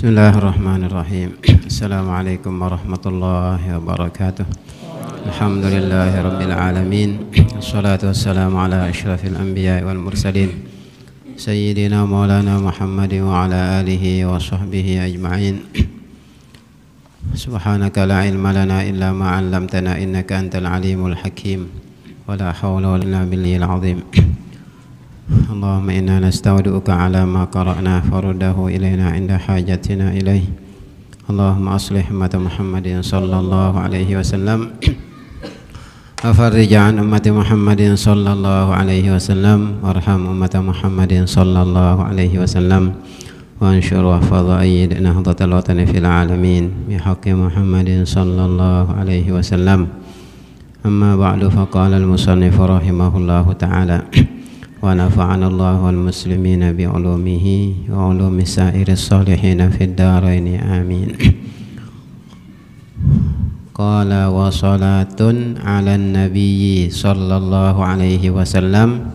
Bismillahirrahmanirrahim. Assalamualaikum warahmatullahi wabarakatuh. Alhamdulillahi rabbil alamin. Assalatu wassalamu ala asyrafil anbiya'i wal mursalin Sayyidina maulana Muhammadin wa ala alihi wa sahbihi ajma'in. Subhanaka la ilma lana illa ma 'allamtana innaka antal alimul hakim. Wa la hawla wa la quwwata illa billahil azim. Allahumma inna nasta'uduka ala ma qara'na faruddahu ilayna inda hajatina ilayh. Allahumma aslih ummata Muhammadin sallallahu alaihi wasallam wa farrij an ummati Muhammadin sallallahu alaihi wasallam warham ummata Muhammadin sallallahu alaihi wasallam wa anshur wa fadha ayyid nahdatal watani fil alamin bi haqqi Muhammadin sallallahu alaihi wasallam. Amma ba'du, faqala al-musannif rahimahullahu ta'ala wa nafa'ana Allah wal muslimina bi ulumihi wa ulumi sa'iris salihin fid dharain amin. Qala wa salatun 'alan nabiyyi sallallahu alaihi wasallam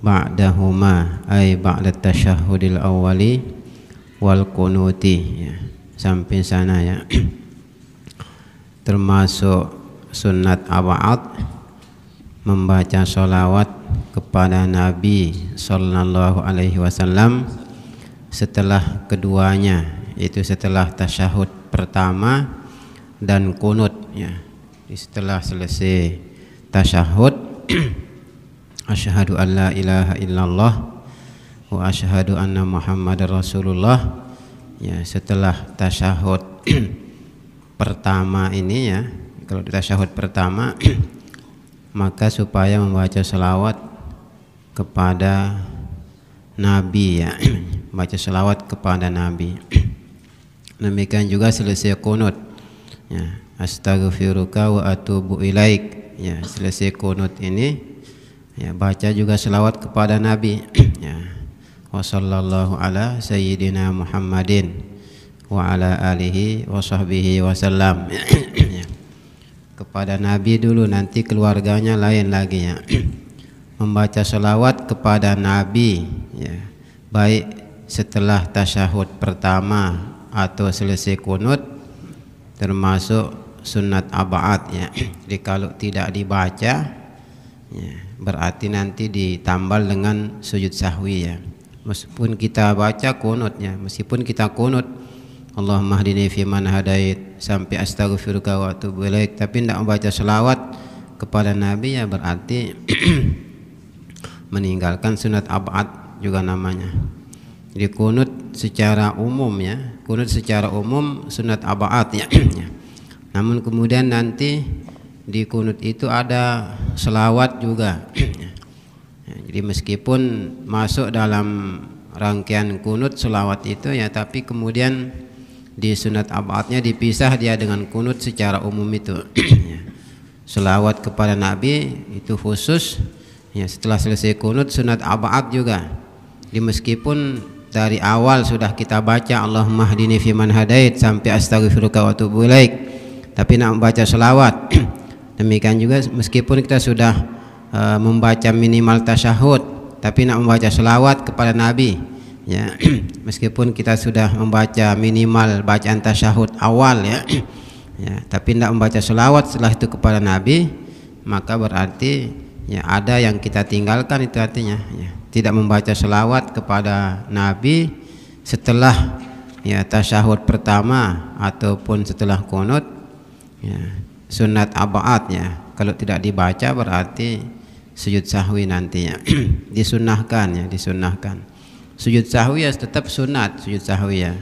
ba'dahuma ay ba'da tasyahhudil awwali wal qunuti. Sampai sana ya. Termasuk sunnat ab'ad membaca sholawat kepada Nabi sallallahu alaihi wasallam setelah keduanya, yaitu setelah tasyahud pertama dan kunut ya. Setelah selesai tasyahud asyhadu an la ilaha illallah wa asyhadu anna muhammadar rasulullah ya. Setelah tasyahud pertama ini ya, kalau tasyahud pertama maka supaya membaca selawat kepada Nabi ya, baca selawat kepada Nabi. Demikian juga selesai kunut ya, astaghfiruka wa atubu ilaik ya. Selesai kunut ini ya, baca juga selawat kepada Nabi ya. Wa sallallahu ala sayyidina Muhammadin wa ala alihi wa sahbihi wasallam ya. Kepada Nabi dulu, nanti keluarganya lain lagi ya. Membaca selawat kepada Nabi ya, baik setelah tasyahud pertama atau selesai kunut, termasuk sunat ab'ad ya. Jadi kalau tidak dibaca ya, berarti nanti ditambal dengan sujud sahwi ya. Meskipun kita baca kunut ya, meskipun kita kunut Allahumma hdini fi man hadait sampai astaghfiruka wa atubu ilaik, tapi tidak membaca selawat kepada Nabi ya, berarti meninggalkan sunat ab'ad juga namanya. Di kunut secara umum ya, kunut secara umum sunat ab'ad ya. Namun kemudian nanti di kunut itu ada selawat juga ya. Jadi meskipun masuk dalam rangkaian kunut selawat itu ya, tapi kemudian di sunat ab'adnya dipisah dia dengan kunut secara umum itu ya. Selawat kepada Nabi itu khusus ya, setelah selesai kunut sunat ab'ad juga. Di meskipun dari awal sudah kita baca Allahumma hdini fi man hadait sampai astaghfiruka wa atubu ilaik, tapi nak membaca selawat. Demikian juga meskipun kita sudah membaca minimal tasyahud, tapi nak membaca selawat kepada Nabi ya. Meskipun kita sudah membaca minimal bacaan tasyahud awal ya, ya, tapi tidak membaca selawat setelah itu kepada Nabi, maka berarti ya ada yang kita tinggalkan, itu artinya ya, tidak membaca selawat kepada Nabi setelah ya tasyahud pertama ataupun setelah kunut ya, sunat ab'ad ya. Kalau tidak dibaca berarti sujud sahwi nantinya disunnahkan ya, disunnahkan. Sujud sahwi ya tetap sunat, sujud sahwi ya,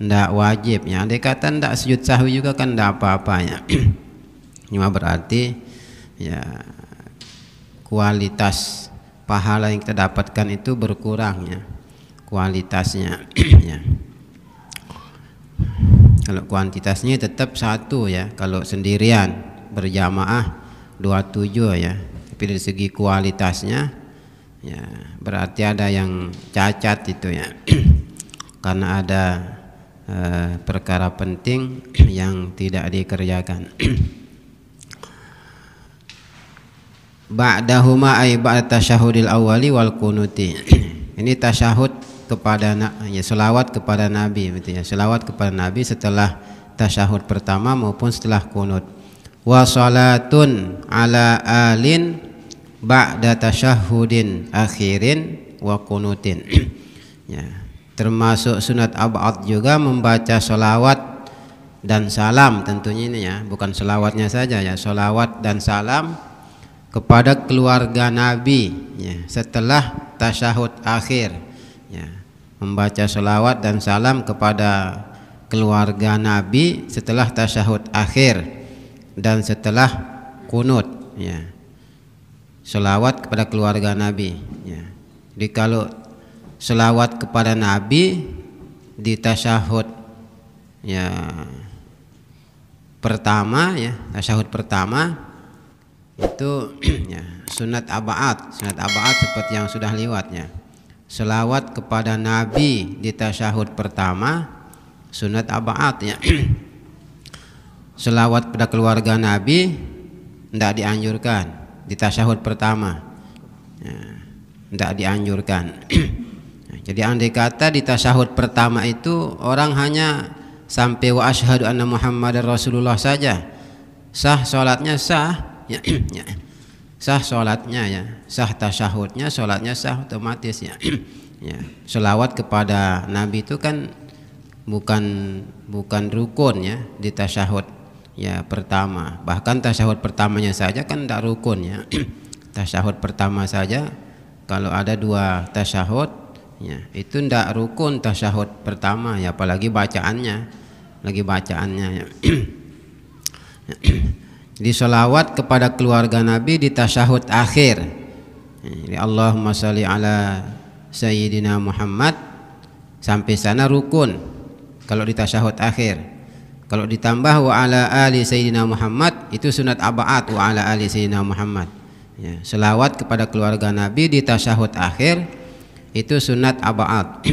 tidak wajib ya. Andai kata tidak sujud sahwi juga kan tidak apa-apa ya. Cuma berarti ya kualitas pahala yang kita dapatkan itu berkurang ya, kualitasnya ya. Kalau kuantitasnya tetap satu ya, kalau sendirian berjamaah 27 ya, tapi dari segi kualitasnya ya berarti ada yang cacat itu ya. Karena ada perkara penting yang tidak dikerjakan. Ba'dahuma ay ba'da tasyahudil awwali wal qunuti. Ini tasyahud selawat kepada Nabi, betul ya, selawat kepada Nabi setelah tasyahud pertama maupun setelah kunut. Wa salatun ala alin ba'da tasyahudin akhirin wa kunutin. Ya, termasuk sunat ab'ad juga membaca selawat dan salam, tentunya ini ya, bukan selawatnya saja ya, selawat dan salam kepada keluarga Nabi ya, setelah tasyahud akhir ya, membaca selawat dan salam kepada keluarga Nabi setelah tasyahud akhir dan setelah kunut ya, selawat kepada keluarga Nabi ya. Jadi kalau selawat kepada Nabi di tasyahud ya pertama ya, tasyahud pertama itu ya, sunat ab'ad seperti yang sudah lewat ya. Selawat kepada Nabi di tasyahud pertama sunat ab'ad ya. Selawat pada keluarga Nabi tidak dianjurkan di tasyahud pertama ya, tidak dianjurkan. Jadi andai kata di tasyahud pertama itu orang hanya sampai wa asyhadu anna Muhammadar Rasulullah saja, sah sholatnya sah ya, ya. Sah sholatnya ya, sah tasyahudnya, sholatnya sah otomatis ya. Ya, selawat kepada Nabi itu kan bukan rukun ya di tasyahud ya pertama. Bahkan tasyahud pertamanya saja kan tidak rukun ya. Tasyahud pertama saja kalau ada dua tasyahud ya, itu tidak rukun tasyahud pertama ya, apalagi bacaannya ya. Jadi sholawat kepada keluarga Nabi di tasyahud akhir. Jadi Allahumma sholli ala Sayyidina Muhammad, sampai sana rukun kalau di tasyahud akhir. Kalau ditambah wa ala ali Sayyidina Muhammad itu sunat ab'ad, wa ala ali Sayyidina Muhammad ya, sholawat kepada keluarga Nabi di tasyahud akhir itu sunat ab'ad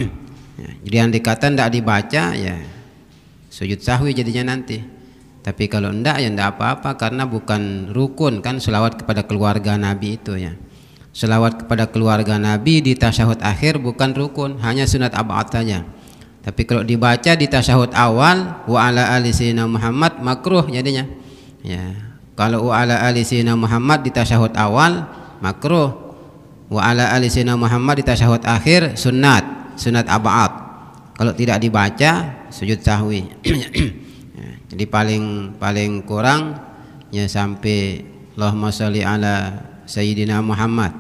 ya. Jadi yang dikatakan tidak dibaca ya sujud sahwi jadinya nanti. Tapi kalau enggak ya enggak apa-apa, karena bukan rukun kan selawat kepada keluarga Nabi itu ya. Selawat kepada keluarga Nabi di tasyahud akhir bukan rukun, hanya sunat ab'ad saja. Tapi kalau dibaca di tasyahud awal wa ala ali sayyidina Muhammad makruh jadinya. Ya. Kalau wa ala ali sayyidina Muhammad di tasyahud awal makruh. Wa ala ali sayyidina Muhammad di tasyahud akhir sunat ab'ad. Kalau tidak dibaca sujud sahwi. Jadi paling kurang ya sampai Allahumma sholli ala Sayyidina Muhammad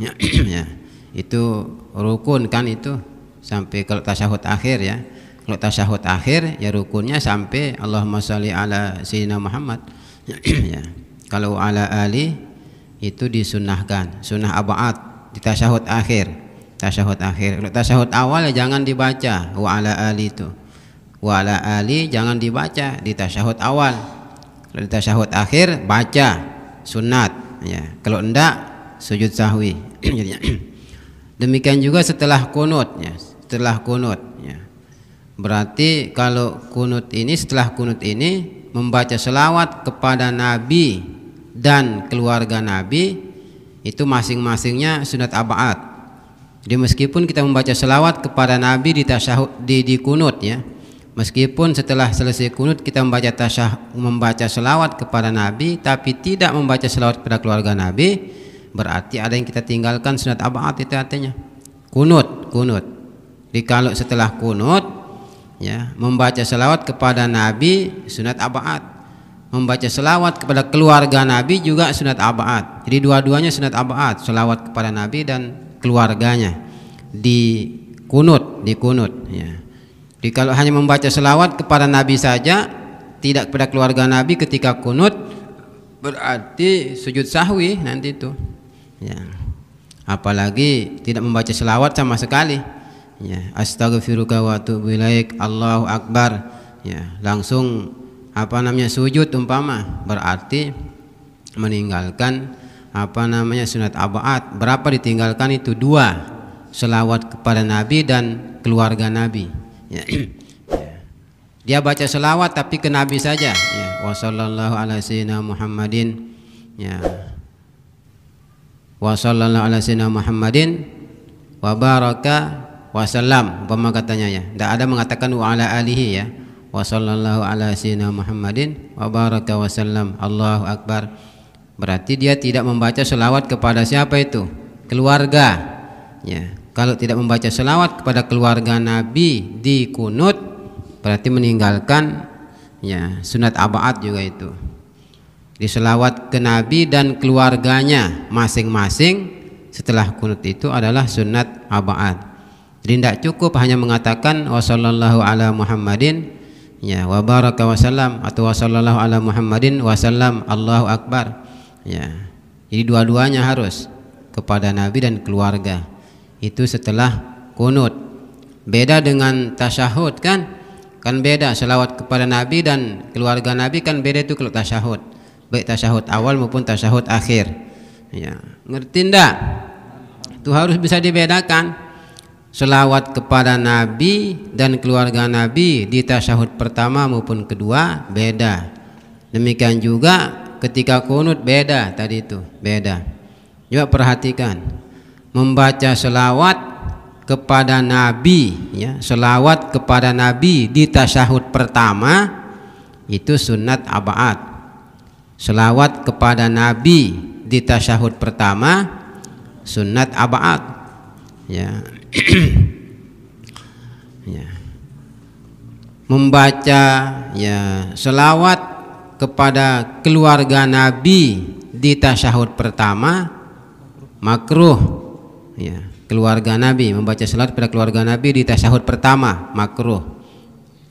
ya, itu rukun kan itu sampai kalau tasyahud akhir ya. Kalau tasyahud akhir ya rukunnya sampai Allahumma sholli ala Sayyidina Muhammad ya. Kalau ala ali itu disunnahkan, sunnah ab'ad di tasyahud akhir. Kalau tasyahud awal ya jangan dibaca wa ala ali itu. Wa ala ali jangan dibaca di tasyahud awal. Kalau di tasyahud akhir baca sunat ya. Kalau enggak sujud sahwi. Demikian juga setelah kunut ya. Setelah kunut ya. Berarti kalau kunut ini, setelah kunut ini membaca selawat kepada Nabi dan keluarga Nabi itu masing-masingnya sunat ab'ad. Jadi meskipun kita membaca selawat kepada Nabi di tasyahud di kunut ya. Meskipun setelah selesai kunut kita membaca selawat kepada Nabi tapi tidak membaca selawat kepada keluarga Nabi, berarti ada yang kita tinggalkan sunat ab'ad, itu artinya kunut. Jadi kalau setelah kunut ya membaca selawat kepada Nabi sunat ab'ad, membaca selawat kepada keluarga Nabi juga sunat ab'ad. Jadi dua-duanya sunat ab'ad, selawat kepada Nabi dan keluarganya di kunut ya. Jadi kalau hanya membaca selawat kepada Nabi saja, tidak kepada keluarga Nabi ketika kunut, berarti sujud sahwi nanti itu. Ya. Apalagi tidak membaca selawat sama sekali. Ya. Astaghfiruka wa atubu ilaik, Allahu Akbar. Ya. Langsung sujud umpama, berarti meninggalkan sunat ab'ad. Berapa ditinggalkan itu? 2, selawat kepada Nabi dan keluarga Nabi. Ya. Dia baca selawat tapi ke Nabi saja ya. Wa sallallahu ala sayyidina Muhammadin ya. Wa sallallahu ala sayyidina Muhammadin wa baraka wasallam, umpama katanya ya. Tidak ada mengatakan wa ala alihi ya. Wa sallallahu ala sayyidina Muhammadin wa baraka wasallam, Allahu akbar. Berarti dia tidak membaca selawat kepada siapa itu? Keluarga. Ya. Kalau tidak membaca selawat kepada keluarga Nabi di kunut, berarti meninggalkan ya sunat abaat juga itu. Diselawat ke Nabi dan keluarganya masing-masing setelah kunut itu adalah sunat abaat. Jadi tidak cukup hanya mengatakan wa sallallahu ala Muhammadin ya wa baraka wasallam atau wa sallallahu ala Muhammadin wasallam Allahu akbar ya. Jadi dua-duanya harus kepada Nabi dan keluarga. Itu setelah kunut. Beda dengan tasyahud kan? Kan beda selawat kepada Nabi dan keluarga Nabi kan beda itu kalau tasyahud. Baik tasyahud awal maupun tasyahud akhir. Ya, ngerti ndak? Itu harus bisa dibedakan. Selawat kepada Nabi dan keluarga Nabi di tasyahud pertama maupun kedua beda. Demikian juga ketika kunut beda tadi itu, beda. Juga perhatikan, membaca selawat kepada Nabi ya, selawat kepada Nabi di tasyahud pertama itu sunat abaat. Selawat kepada Nabi di tasyahud pertama sunat abaat ya. Ya. Membaca ya selawat kepada keluarga Nabi di tasyahud pertama makruh ya. Keluarga Nabi, membaca selawat kepada keluarga Nabi di tasyahud pertama makruh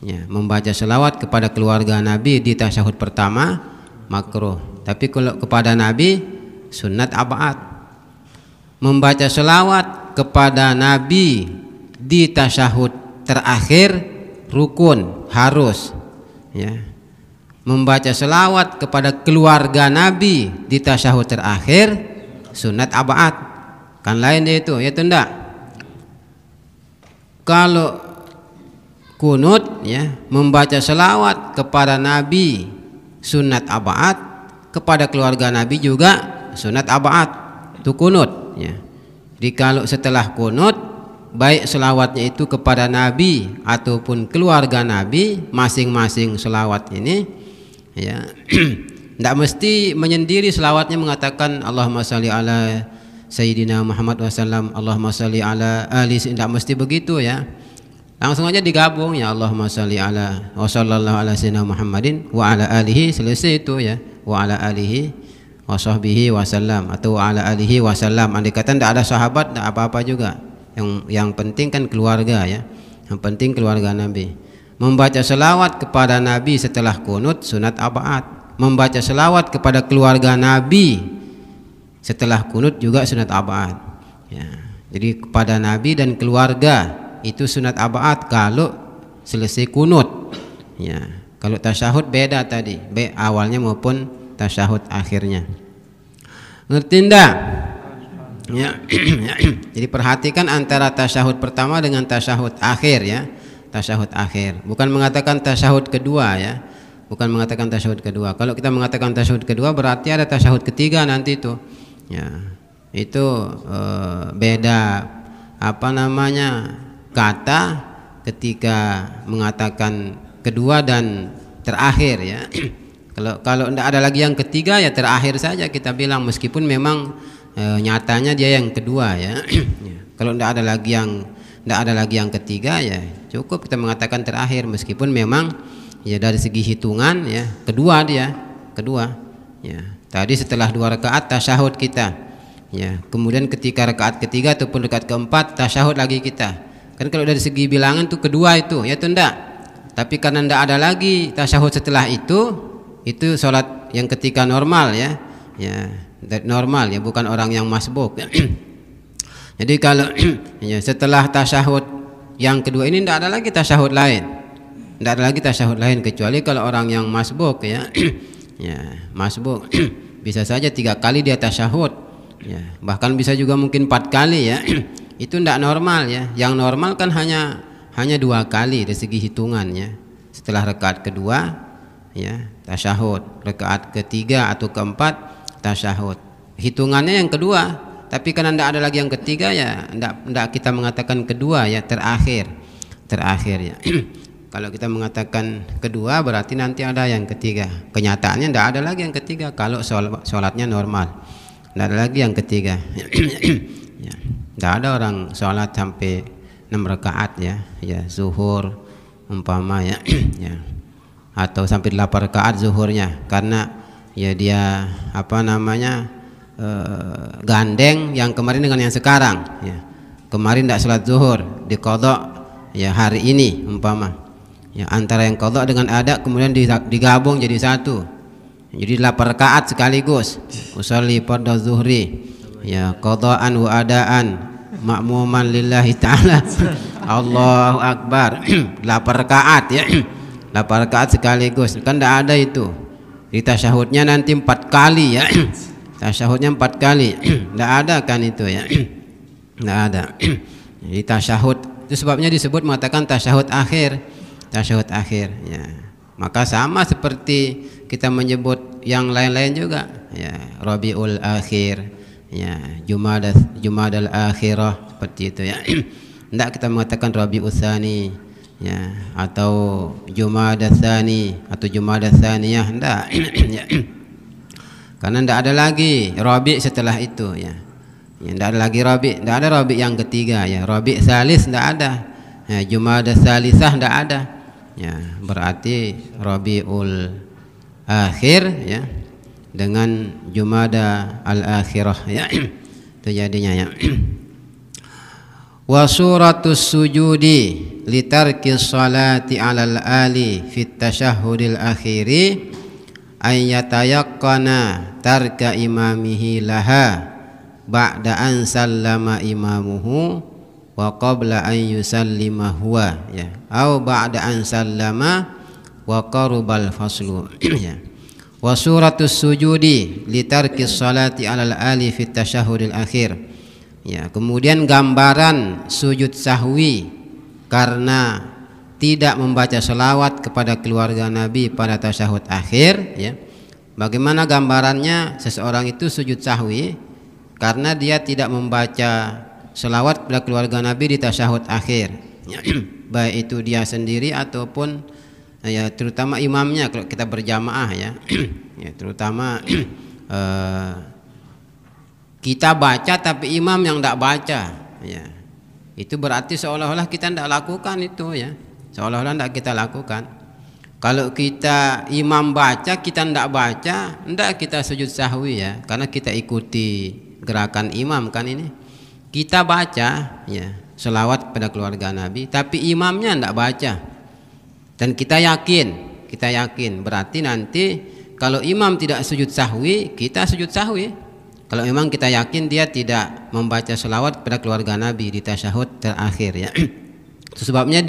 ya. Membaca selawat kepada keluarga Nabi di tasyahud pertama makruh. Tapi kalau kepada Nabi sunat abaat. Membaca selawat kepada Nabi di tasyahud terakhir rukun, harus ya. Membaca selawat kepada keluarga Nabi di tasyahud terakhir sunat abaat. Kan lain itu ya enggak? Kalau kunut ya, membaca selawat kepada Nabi sunat abaat, kepada keluarga Nabi juga sunat abaat. Itu kunut ya. Jadi kalau setelah kunut, baik selawatnya itu kepada Nabi ataupun keluarga Nabi, masing-masing selawat ini ya tidak mesti menyendiri selawatnya mengatakan Allahumma sholli ala Sayyidina Muhammad wasallam, Allahumma sholli ala ali, tidak mesti begitu ya. Langsung aja digabung ya Allahumma sholli ala wa sallallahu ala Sayyidina Muhammadin wa ala alihi, selesai itu ya, wa ala alihi wa sahbihi wasallam atau wa ala alihi wasallam. Andai kata tidak ada sahabat tidak apa-apa juga. Yang penting kan keluarga ya. Yang penting keluarga Nabi. Membaca selawat kepada Nabi setelah kunut sunat abaat. Membaca selawat kepada keluarga Nabi setelah kunut juga sunat abaat ya. Jadi kepada Nabi dan keluarga itu sunat abaat kalau selesai kunut ya. Kalau tasyahud beda tadi, baik awalnya maupun tasyahud akhirnya. Ngerti enggak? Ya. Jadi perhatikan antara tasyahud pertama dengan tasyahud akhir ya. Tasyahud akhir, bukan mengatakan tasyahud kedua ya. Bukan mengatakan tasyahud kedua. Kalau kita mengatakan tasyahud kedua berarti ada tasyahud ketiga nanti itu. Ya. Itu beda apa namanya? Kata ketika mengatakan kedua dan terakhir ya. Kalau tidak ada lagi yang ketiga ya terakhir saja kita bilang, meskipun memang nyatanya dia yang kedua ya. Kalau tidak ada lagi yang ketiga ya cukup kita mengatakan terakhir, meskipun memang ya dari segi hitungan ya kedua dia, kedua ya. Tadi setelah 2 rakaat tasyahud kita ya, kemudian ketika rakaat ketiga ataupun rakaat keempat tasyahud lagi kita. Kan kalau dari segi bilangan itu kedua itu ya itu enggak. Tapi karena tidak ada lagi tasyahud setelah itu sholat yang ketika normal ya, ya normal ya, bukan orang yang masbuk. Jadi kalau ya, setelah tasyahud yang kedua ini tidak ada lagi tasyahud lain, tidak ada lagi tasyahud lain kecuali kalau orang yang masbuk ya, ya masbuk bisa saja 3 kali dia tasyahud, ya bahkan bisa juga mungkin 4 kali ya. Itu tidak normal ya. Yang normal kan hanya 2 kali dari segi hitungannya. Setelah rakaat kedua ya tasyahud, rakaat ketiga atau keempat tasyahud. Hitungannya yang kedua, tapi karena tidak ada lagi yang ketiga ya tidak kita mengatakan kedua ya, terakhir ya. Kalau kita mengatakan kedua berarti nanti ada yang ketiga. Kenyataannya tidak ada lagi yang ketiga kalau sholatnya normal, tidak ada lagi yang ketiga. Ya, tidak ada orang sholat sampai 6 rakaat ya zuhur umpama ya, ya, atau sampai 8 rakaat zuhurnya, karena ya dia gandeng yang kemarin dengan yang sekarang ya. Kemarin tidak sholat zuhur, diqadha ya hari ini umpama ya, antara yang qadha dengan ada kemudian digabung jadi satu, jadi 8 rakaat sekaligus. Usolli fardhu zuhri ya qadhaan wa adaan ma'muman lillahi ta'ala Allahu akbar 8 rakaat ya, 8 rakaat sekaligus. Kan tidak ada itu di tasyahudnya, nanti 4 kali ya, tasyahudnya 4 kali tidak ada kan itu ya, tidak ada di tasyahud. Itu sebabnya disebut mengatakan tasyahud akhir ya. Maka sama seperti kita menyebut yang lain-lain juga ya, Rabiul Akhir ya, Jumadal Akhirah, seperti itu ya. Tidak kita mengatakan Rabiul Tsani ya, atau Jumadal Tsani atau Jumadal Tsaniyah, tidak ya. Karena tidak ada lagi Rabi setelah itu ya. Tidak ada lagi Rabi, tidak ada Rabi yang ketiga ya. Rabi Tsalis tidak ada ya, Jumadal Tsalisah tidak ada ya, berarti Rabiul Akhir ya dengan Jumada al-Akhirah ya. Itu jadinya ya. Wa suratus sujudi litarkis salati alal ali fit tasyahhudil akhiri ayyatayaqqana tarka imamihi laha ba'da an sallama imamuhu wa qabla an yusallima huwa ya, au ba'da an sallama wa qarubal faslu ya. Wa suratus sujudi litarkis salati alal ali fit tasyahhudil akhir ya. Kemudian gambaran sujud sahwi karena tidak membaca selawat kepada keluarga Nabi pada tasyahud akhir ya. Bagaimana gambarannya seseorang itu sujud sahwi karena dia tidak membaca selawat pada keluarga Nabi di tasyahud akhir ya. Baik itu dia sendiri ataupun ya, terutama imamnya kalau kita berjamaah ya, ya terutama kita baca tapi imam yang tidak baca ya, itu berarti seolah-olah kita tidak lakukan itu ya, seolah-olah tidak kita lakukan. Kalau kita imam baca kita tidak baca, tidak kita sujud sahwi ya, karena kita ikuti gerakan imam kan ini. Kita baca ya selawat pada keluarga Nabi tapi imamnya tidak baca, dan kita yakin berarti nanti kalau imam tidak sujud sahwi kita sujud sahwi. Kalau memang kita yakin dia tidak membaca selawat pada keluarga Nabi di tasyahud terakhir ya. Itu sebabnya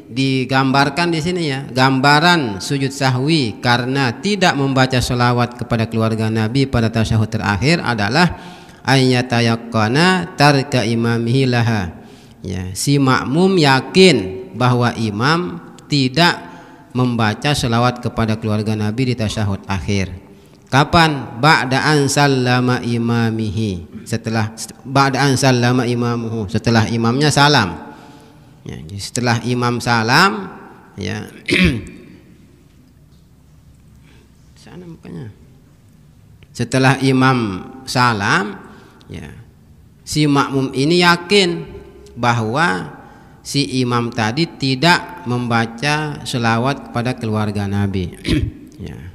digambarkan di sini ya, gambaran sujud sahwi karena tidak membaca selawat kepada keluarga Nabi pada tasyahud terakhir adalah ayyatayaqqana tarka imamihi laha ya, si makmum yakin bahwa imam tidak membaca selawat kepada keluarga Nabi di tasyahud akhir. Kapan? Ba'da an sallama imamihi, setelah ba'da an sallama imamuhu, setelah imamnya salam ya, setelah imam salam ya. Sana mukanya. Setelah imam salam ya, si makmum ini yakin bahwa si imam tadi tidak membaca selawat kepada keluarga Nabi ya.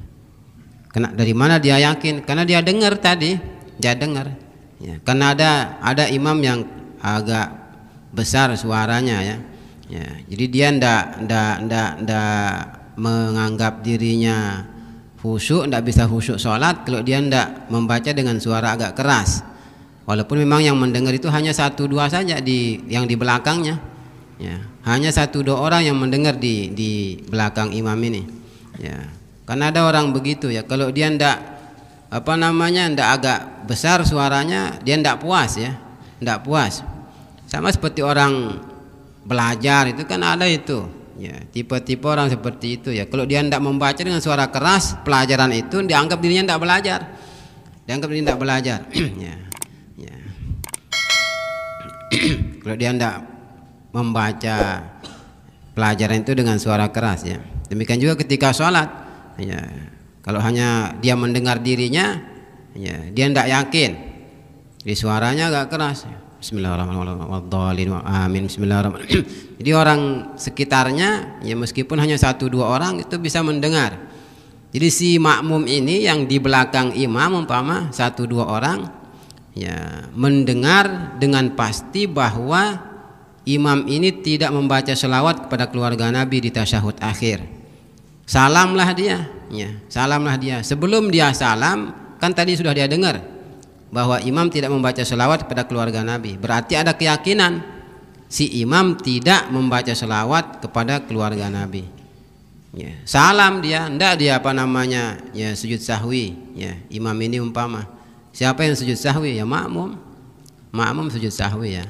Dari mana dia yakin? Karena dia dengar tadi, dia dengar ya. Karena ada imam yang agak besar suaranya ya, ya. Jadi dia ndak menganggap dirinya khusyuk, ndak bisa khusyuk sholat kalau dia ndak membaca dengan suara agak keras. Walaupun memang yang mendengar itu hanya 1-2 saja yang di belakangnya ya. Hanya 1-2 orang yang mendengar di belakang imam ini ya. Karena ada orang begitu ya, kalau dia ndak ndak agak besar suaranya dia ndak puas ya, ndak puas. Sama seperti orang belajar itu kan ada itu ya, tipe-tipe orang seperti itu ya. Kalau dia ndak membaca dengan suara keras pelajaran itu, dianggap dirinya ndak belajar, dianggap dirinya ndak belajar ya. Ya. Kalau dia tidak membaca pelajaran itu dengan suara keras ya. Demikian juga ketika sholat ya. Kalau hanya dia mendengar dirinya ya, dia tidak yakin. Jadi suaranya agak keras. Bismillahirrahmanirrahim. Amin. Bismillahirrahmanirrahim. Jadi orang sekitarnya ya meskipun hanya 1-2 orang itu bisa mendengar. Jadi si makmum ini yang di belakang imam umpama 1-2 orang ya mendengar dengan pasti bahwa imam ini tidak membaca selawat kepada keluarga Nabi di tasyahud akhir. Salamlah dia ya, salamlah dia. Sebelum dia salam kan tadi sudah dia dengar bahwa imam tidak membaca selawat kepada keluarga Nabi. Berarti ada keyakinan si imam tidak membaca selawat kepada keluarga Nabi ya. Salam dia, ndak dia apa namanya ya sujud sahwi ya. Imam ini umpama siapa yang sujud sahwi ya, makmum. Makmum sujud sahwi ya.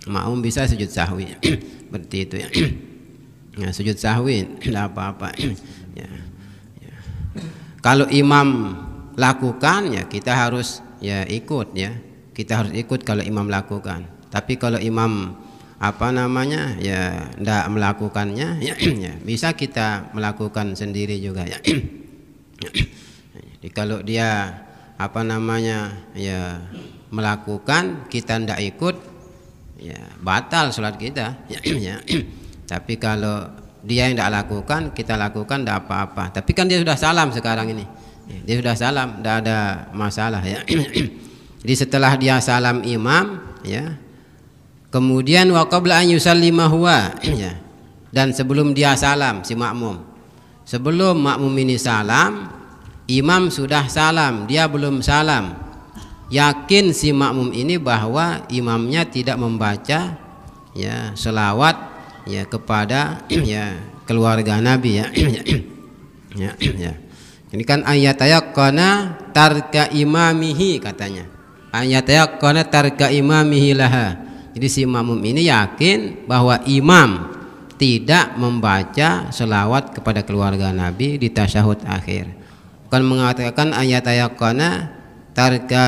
Makmum bisa sujud sahwi seperti itu ya. Ya sujud sahwi tidak apa-apa ya. Ya. Kalau imam lakukan ya kita harus ya ikut ya. Kita harus ikut kalau imam lakukan. Tapi kalau imam apa namanya ya tidak melakukannya ya, ya bisa kita melakukan sendiri juga ya. Jadi kalau dia apa namanya ya melakukan kita tidak ikut ya batal sholat kita ya, ya. Tapi kalau dia yang tidak lakukan kita lakukan tidak apa-apa. Tapi kan dia sudah salam sekarang ini. Dia sudah salam, tidak ada masalah ya. Jadi setelah dia salam imam ya, kemudian wa qabla an yusallima huwa ya, dan sebelum dia salam si makmum, sebelum makmum ini salam, imam sudah salam, dia belum salam. Yakin si makmum ini bahwa imamnya tidak membaca ya selawat ya kepada ya keluarga Nabi ya. Ya, ya. Ini kan ayat ayaqqana tarka imamihi katanya. Ayat ayaqqana tarka imamihi laha. Jadi si makmum ini yakin bahwa imam tidak membaca selawat kepada keluarga Nabi di tasyahud akhir. Bukan mengatakan ayat ayaqqana tarka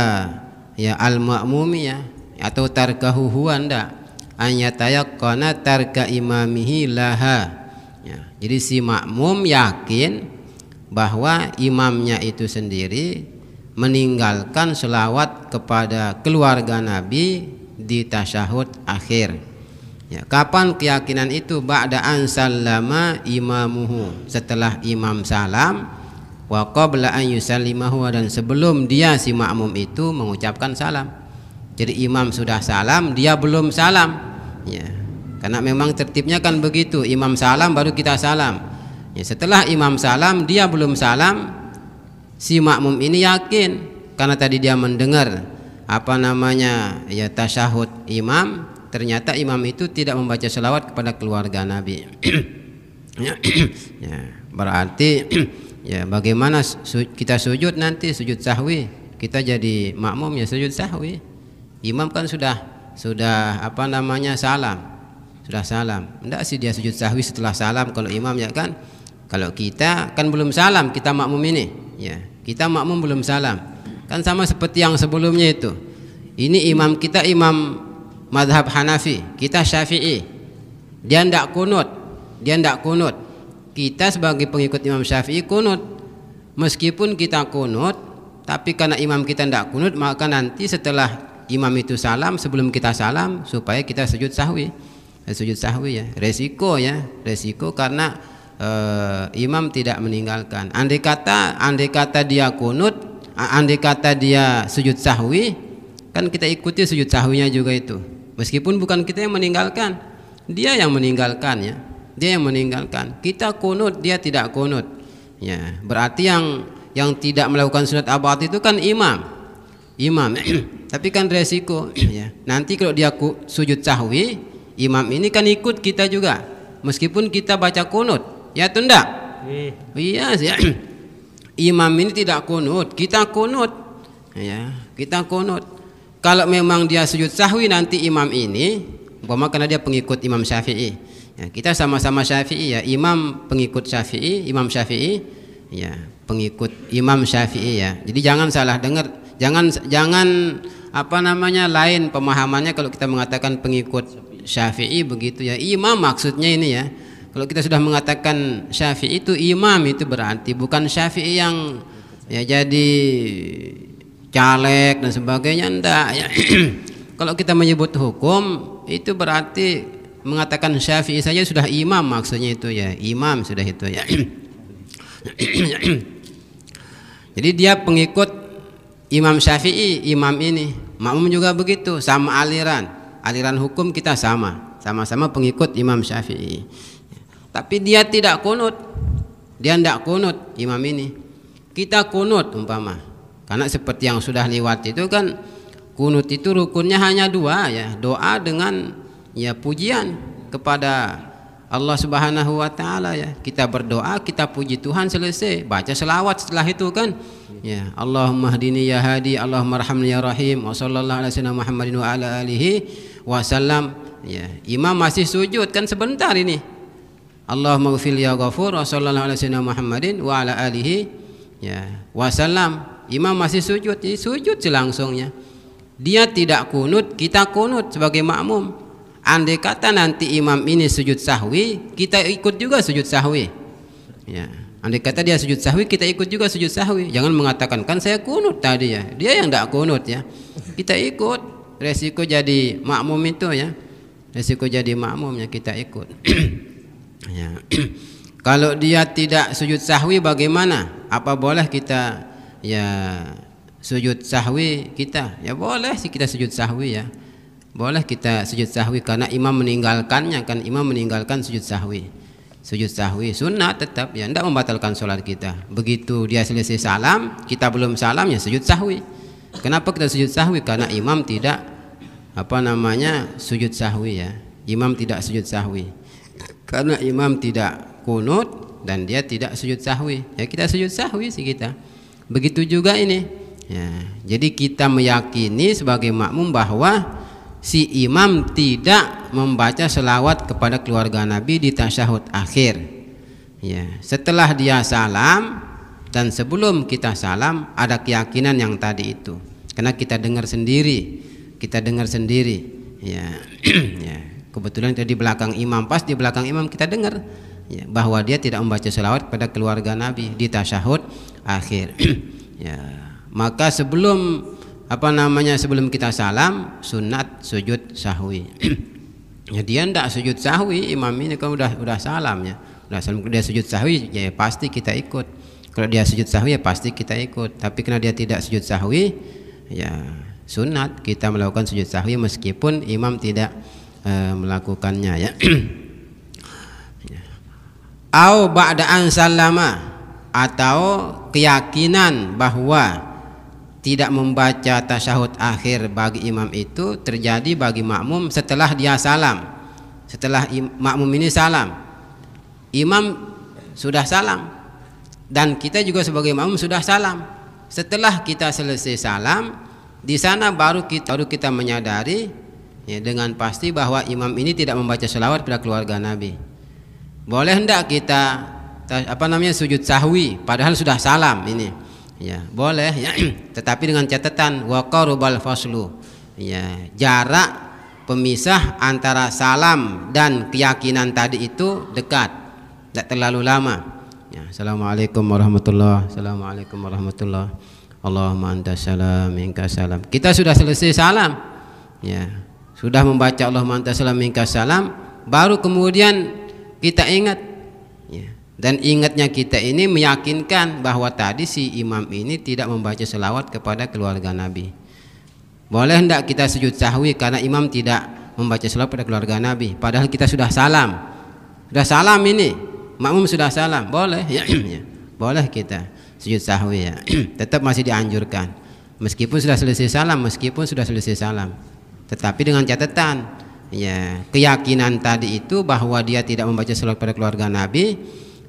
ya al-ma'mumi ya atau tarkahu huwa ndak. Ayat ayaqqana tarka imamihi laha. Ya, jadi si makmum yakin bahwa imamnya itu sendiri meninggalkan selawat kepada keluarga Nabi di tasyahud akhir ya. Kapan keyakinan itu? Ba'da an sallama imamuhu, setelah imam salam, wa qabla an yusallimahu, dan sebelum dia si makmum itu mengucapkan salam. Jadi imam sudah salam, dia belum salam ya. Karena memang tertibnya kan begitu, imam salam baru kita salam. Ya, setelah imam salam dia belum salam, si makmum ini yakin karena tadi dia mendengar apa namanya ya tasyahud imam, ternyata imam itu tidak membaca selawat kepada keluarga Nabi. Ya, ya, berarti ya bagaimana kita sujud nanti, sujud sahwi, kita jadi makmum ya sujud sahwi. Imam kan sudah apa namanya salam, sudah salam. Enggak sih dia sujud sahwi setelah salam kalau imam ya kan. Kalau kita kan belum salam, kita makmum ini ya, kita makmum belum salam, kan sama seperti yang sebelumnya itu. Ini imam kita imam madhab Hanafi, kita Syafi'i, dia tidak kunut, kita sebagai pengikut imam Syafi'i kunut. Meskipun kita kunut, tapi karena imam kita tidak kunut, maka nanti setelah imam itu salam, sebelum kita salam supaya kita sujud sahwi ya, resiko karena imam tidak meninggalkan. Andai kata dia kunut, andai kata dia sujud sahwi, kan kita ikuti sujud sahwinya juga itu. Meskipun bukan kita yang meninggalkan, dia yang meninggalkan ya. Dia yang meninggalkan. Kita kunut, dia tidak kunut. Ya, berarti yang tidak melakukan sunat abad itu kan imam. Tapi kan resiko ya. Nanti kalau dia sujud sahwi, imam ini kan ikut kita juga. Meskipun kita baca kunut. Ya atau enggak? Iya ya. Imam ini tidak kunut, kita kunut. Ya, kita kunut. Kalau memang dia sujud sahwi nanti imam ini, umpama karena dia pengikut Imam Syafi'i. Ya, kita sama-sama Syafi'i ya, imam pengikut Syafi'i, Imam Syafi'i, ya, pengikut Imam Syafi'i ya. Jadi jangan salah dengar, jangan apa namanya lain pemahamannya kalau kita mengatakan pengikut Syafi'i begitu ya. Imam maksudnya ini ya. Kalau kita sudah mengatakan Syafi'i itu imam, itu berarti bukan Syafi'i yang ya jadi caleg dan sebagainya, enggak ya. Kalau kita menyebut hukum itu berarti mengatakan Syafi'i saja sudah imam, maksudnya itu ya, imam sudah itu ya. Jadi dia pengikut Imam Syafi'i, imam ini. Makmum juga begitu, sama aliran hukum kita sama-sama pengikut Imam Syafi'i. Tapi dia tidak kunut, dia tidak kunut imam ini. Kita kunut umpama, karena seperti yang sudah lewat itu kan, kunut itu rukunnya hanya dua ya, doa dengan ya pujian kepada Allah Subhanahu wa taala ya. Kita berdoa, kita puji Tuhan, selesai, baca selawat setelah itu kan. Ya, Allahumma hdini ya hadi, Allahumma arhamni ya rahim, wa sallallahu alaihi wasallam Muhammadin wa ala alihi wasallam. Ya, imam masih sujud kan sebentar ini. Allahumma ghfir ya ghafur, wa sallallahu alaihi wasallam Muhammadin wa ala alihi ya wasallam. Imam masih sujud, jadi sujud selangsungnya. Dia tidak kunut, kita kunut sebagai makmum. Andai kata nanti imam ini sujud sahwi, kita ikut juga sujud sahwi. Ya, andai kata dia sujud sahwi, kita ikut juga sujud sahwi. Jangan mengatakan kan saya kunut tadi ya. Dia yang tidak kunut ya. Kita ikut. Resiko jadi makmum itu ya. Resiko jadi makmumnya kita ikut. Ya. Kalau dia tidak sujud sahwi bagaimana? Apa boleh kita ya sujud sahwi kita? Ya boleh sih kita sujud sahwi ya. Boleh kita sujud sahwi karena imam meninggalkannya kan, imam meninggalkan sujud sahwi. Sujud sahwi sunat tetap ya, tidak membatalkan sholat kita. Begitu dia selesai salam, kita belum salam ya sujud sahwi. Kenapa kita sujud sahwi? Karena imam tidak apa namanya sujud sahwi ya. Imam tidak sujud sahwi. Karena imam tidak kunut dan dia tidak sujud sahwi, ya kita sujud sahwi sih kita. Begitu juga ini ya. Jadi kita meyakini sebagai makmum bahwa si imam tidak membaca selawat kepada keluarga Nabi di tasyahud akhir ya. Setelah dia salam dan sebelum kita salam ada keyakinan yang tadi itu, karena kita dengar sendiri ya. Ya. Kebetulan kita di belakang imam, pas di belakang imam kita dengar ya, bahwa dia tidak membaca selawat pada keluarga Nabi di tasyahud akhir. Ya, maka sebelum apa namanya sebelum kita salam sunat sujud sahwi. Ya, dia tidak sujud sahwi, imam ini kan udah salam ya, udah salam, dia sujud sahwi ya pasti kita ikut. Kalau dia sujud sahwi ya pasti kita ikut. Tapi karena dia tidak sujud sahwi ya sunat kita melakukan sujud sahwi meskipun imam tidak melakukannya ya. Au ba'da an salama, atau keyakinan bahwa tidak membaca tasyahud akhir bagi imam itu terjadi bagi makmum setelah dia salam. Setelah makmum ini salam, imam sudah salam dan kita juga sebagai makmum sudah salam. Setelah kita selesai salam, di sana baru kita menyadari ya, dengan pasti bahwa imam ini tidak membaca selawat pada keluarga Nabi. Boleh hendak kita apa namanya sujud sahwi padahal sudah salam ini? Ya, boleh ya. Tetapi dengan catatan wa qarubal faslu. Ya, jarak pemisah antara salam dan keyakinan tadi itu dekat, tidak terlalu lama. Ya, Assalamualaikum warahmatullahi wabarakatuh. Assalamualaikum warahmatullahi wabarakatuh. Allahumma antas salam minkas salam. Kita sudah selesai salam. Ya. Sudah membaca Allahumma antas salam minkas salam, baru kemudian kita ingat ya. Dan ingatnya kita ini meyakinkan bahwa tadi si imam ini tidak membaca selawat kepada keluarga Nabi. Boleh hendak kita sujud sahwi karena imam tidak membaca selawat pada keluarga Nabi, padahal kita sudah salam. Sudah salam ini, makmum sudah salam, boleh ya, ya. Boleh kita sujud sahwi ya. Tetap masih dianjurkan meskipun sudah selesai salam. Tetapi dengan catatan ya, keyakinan tadi itu bahwa dia tidak membaca selawat pada keluarga Nabi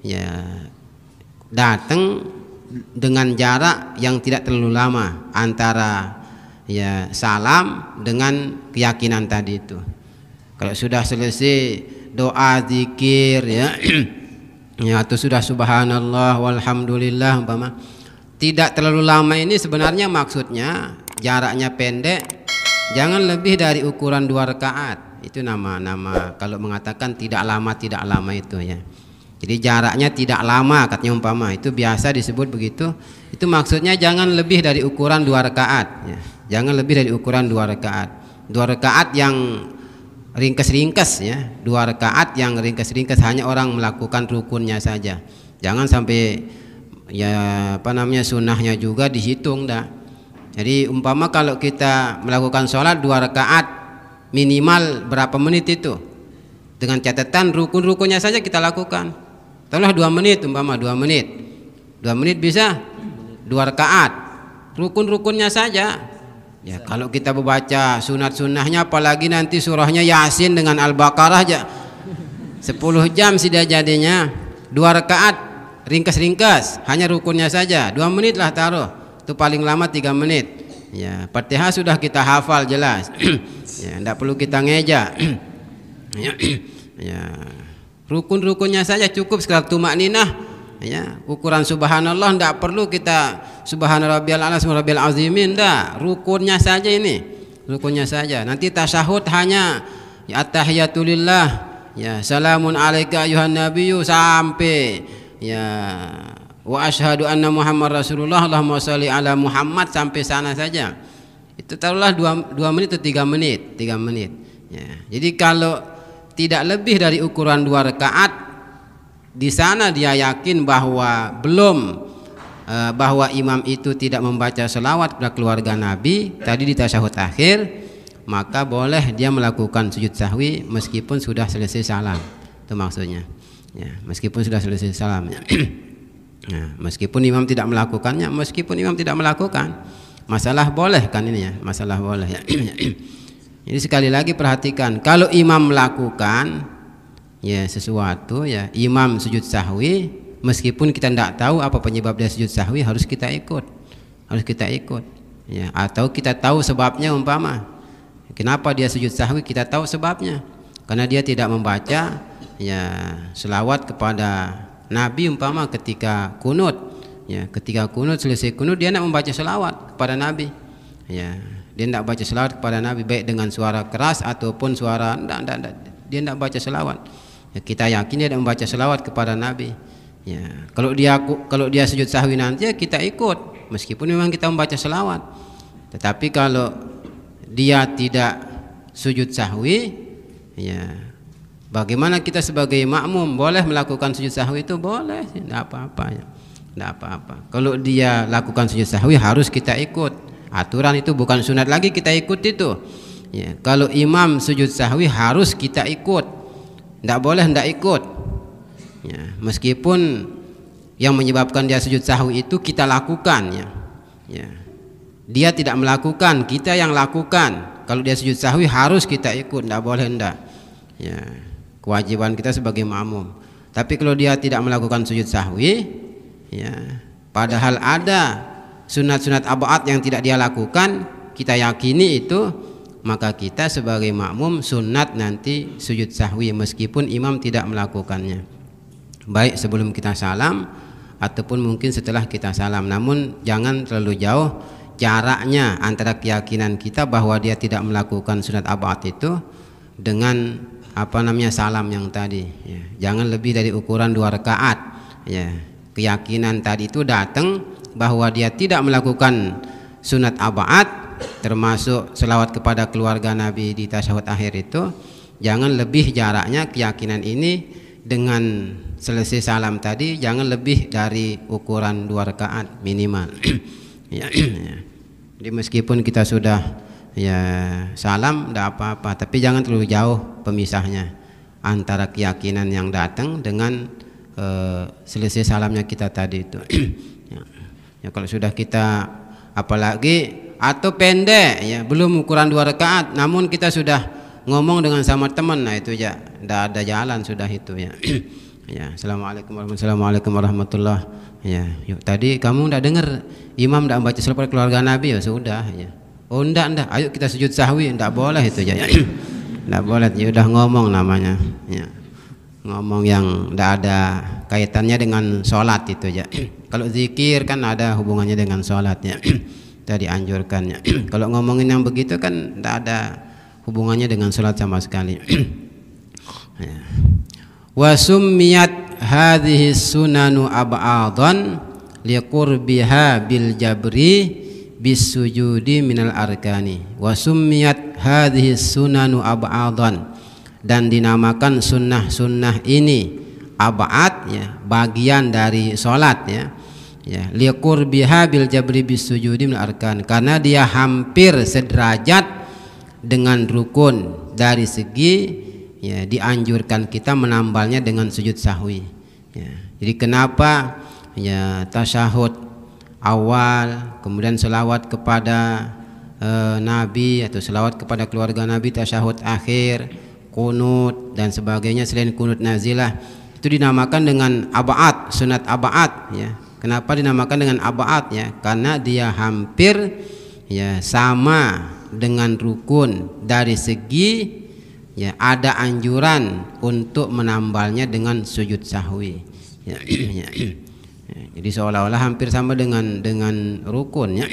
ya datang dengan jarak yang tidak terlalu lama antara ya salam dengan keyakinan tadi itu. Kalau sudah selesai doa zikir ya ya atau sudah subhanallah walhamdulillah umpama, tidak terlalu lama ini sebenarnya maksudnya jaraknya pendek Jangan lebih dari ukuran 2 rakaat. Itu nama kalau mengatakan tidak lama itu ya. Jadi jaraknya tidak lama katanya umpama, itu biasa disebut begitu. Itu maksudnya jangan lebih dari ukuran 2 rakaat ya. Jangan lebih dari ukuran 2 rakaat. 2 rakaat yang ringkas-ringkas ya. 2 rakaat yang ringkas-ringkas, hanya orang melakukan rukunnya saja. Jangan sampai ya sunnahnya juga dihitung dah. Jadi umpama kalau kita melakukan sholat 2 rakaat minimal berapa menit itu, dengan catatan rukun-rukunnya saja kita lakukan. Taruhlah 2 menit umpama 2 menit. 2 menit bisa 2 rakaat. Rukun-rukunnya saja. Ya, kalau kita membaca sunat-sunnahnya, apalagi nanti surahnya Yasin dengan Al-Baqarah aja 10 jam sudah jadinya. 2 rakaat ringkas-ringkas, hanya rukunnya saja 2 menit lah taruh. Itu paling lama 3 menit. Ya, Fatihah sudah kita hafal jelas. Ya, tidak perlu kita ngeja. Ya, rukun-rukunnya saja cukup. Sekali tumakninah ya, ukuran subhanallah tidak perlu kita subhana rabbiyal a'la subhana rabbiyal azimin, tidak, rukunnya saja ini, rukunnya saja. Nanti tasyahud hanya ya attahiyatulillah ya salamun alaika ayuhan nabiyyu sampai ya wa asyhadu anna muhammad rasulullah Allahumma sholli ala Muhammad, sampai sana saja. Itu taruhlah 2 menit atau 3 menit ya. Jadi kalau tidak lebih dari ukuran 2 rakaat, di sana dia yakin bahwa bahwa imam itu tidak membaca selawat kepada keluarga Nabi tadi di tasyahud akhir, maka boleh dia melakukan sujud sahwi meskipun sudah selesai salam. Itu maksudnya ya, meskipun sudah selesai salam ya. Nah, meskipun imam tidak melakukannya, masalah boleh kan ini ya, masalah boleh ya. Jadi sekali lagi perhatikan, kalau imam melakukan ya sesuatu ya, imam sujud sahwi, meskipun kita tidak tahu apa penyebab dia sujud sahwi, harus kita ikut ya. Atau kita tahu sebabnya, umpama kenapa dia sujud sahwi, kita tahu sebabnya, karena dia tidak membaca ya selawat kepada Nabi umpama ketika kunut ya, ketika kunut selesai kunut dia tidak membaca selawat kepada Nabi ya, dia tidak baca selawat kepada Nabi baik dengan suara keras ataupun suara dia tidak baca selawat ya, kita yakin dia tidak membaca selawat kepada Nabi ya. Kalau dia sujud sahwi nanti ya kita ikut meskipun memang kita membaca selawat. Tetapi kalau dia tidak sujud sahwi ya, bagaimana kita sebagai makmum boleh melakukan sujud sahwi? Itu boleh, tidak apa-apa ya, tidak apa-apa. Kalau dia lakukan sujud sahwi harus kita ikut. Aturan itu bukan sunat lagi kita ikut itu. Ya, kalau imam sujud sahwi harus kita ikut. Tidak boleh tidak ikut. Ya, meskipun yang menyebabkan dia sujud sahwi itu kita lakukan ya. Ya. Dia tidak melakukan, kita yang lakukan. Kalau dia sujud sahwi harus kita ikut, tidak boleh tidak. Ya. Kewajiban kita sebagai makmum. Tapi kalau dia tidak melakukan sujud sahwi ya, padahal ada sunat-sunat ab'ad yang tidak dia lakukan, kita yakini itu, maka kita sebagai makmum sunat nanti sujud sahwi meskipun imam tidak melakukannya, baik sebelum kita salam ataupun mungkin setelah kita salam. Namun jangan terlalu jauh jaraknya antara keyakinan kita bahwa dia tidak melakukan sunat ab'ad itu dengan salam yang tadi ya. Jangan lebih dari ukuran 2 rakaat ya. Keyakinan tadi itu datang bahwa dia tidak melakukan sunat ab'ad termasuk selawat kepada keluarga Nabi di tasyahud akhir itu, jangan lebih jaraknya keyakinan ini dengan selesai salam tadi, jangan lebih dari ukuran 2 rakaat minimal ya. Jadi meskipun kita sudah ya salam tidak apa-apa, tapi jangan terlalu jauh pemisahnya antara keyakinan yang datang dengan selesai salamnya kita tadi itu. Ya, kalau sudah kita apalagi atau pendek ya, belum ukuran 2 rakaat namun kita sudah ngomong dengan sama teman, nah itu ya tidak ada jalan sudah itu ya. Ya, assalamualaikum warahmatullahi ya. Yuk, tadi kamu tidak dengar imam tidak membaca selawat keluarga Nabi ya, sudah ya. Oh enggak, ayo kita sujud sahwi, enggak boleh itu ya. Enggak boleh, ya udah ngomong namanya ya. Ngomong yang enggak ada kaitannya dengan sholat itu ya. Kalau zikir kan ada hubungannya dengan sholat ya. Kita dianjurkannya. Kalau ngomongin yang begitu kan tidak ada hubungannya dengan sholat sama sekali. Wa summiyat hadhihi sunanu ab'adan liqurbiha bil jabri bis sujudi minal arkani. Wa summiyat hadhihi sunanu ab'adan, dan dinamakan sunnah-sunnah ini ab'ad, ya, bagian dari sholat, ya, ya, liqurbiha bil jabri bis sujudi minal arkan, karena dia hampir sederajat dengan rukun dari segi, ya, dianjurkan kita menambalnya dengan sujud sahwi, ya. Jadi kenapa, ya, tasyahud awal, kemudian selawat kepada Nabi atau selawat kepada keluarga Nabi, tasyahud akhir, kunut dan sebagainya selain kunut nazilah, itu dinamakan dengan ab'ad, sunat ab'ad, ya. Kenapa dinamakan dengan ab'ad, ya? Karena dia hampir, ya, sama dengan rukun dari segi, ya, ada anjuran untuk menambalnya dengan sujud sahwi, ya, ya. Jadi seolah-olah hampir sama dengan rukun, ya.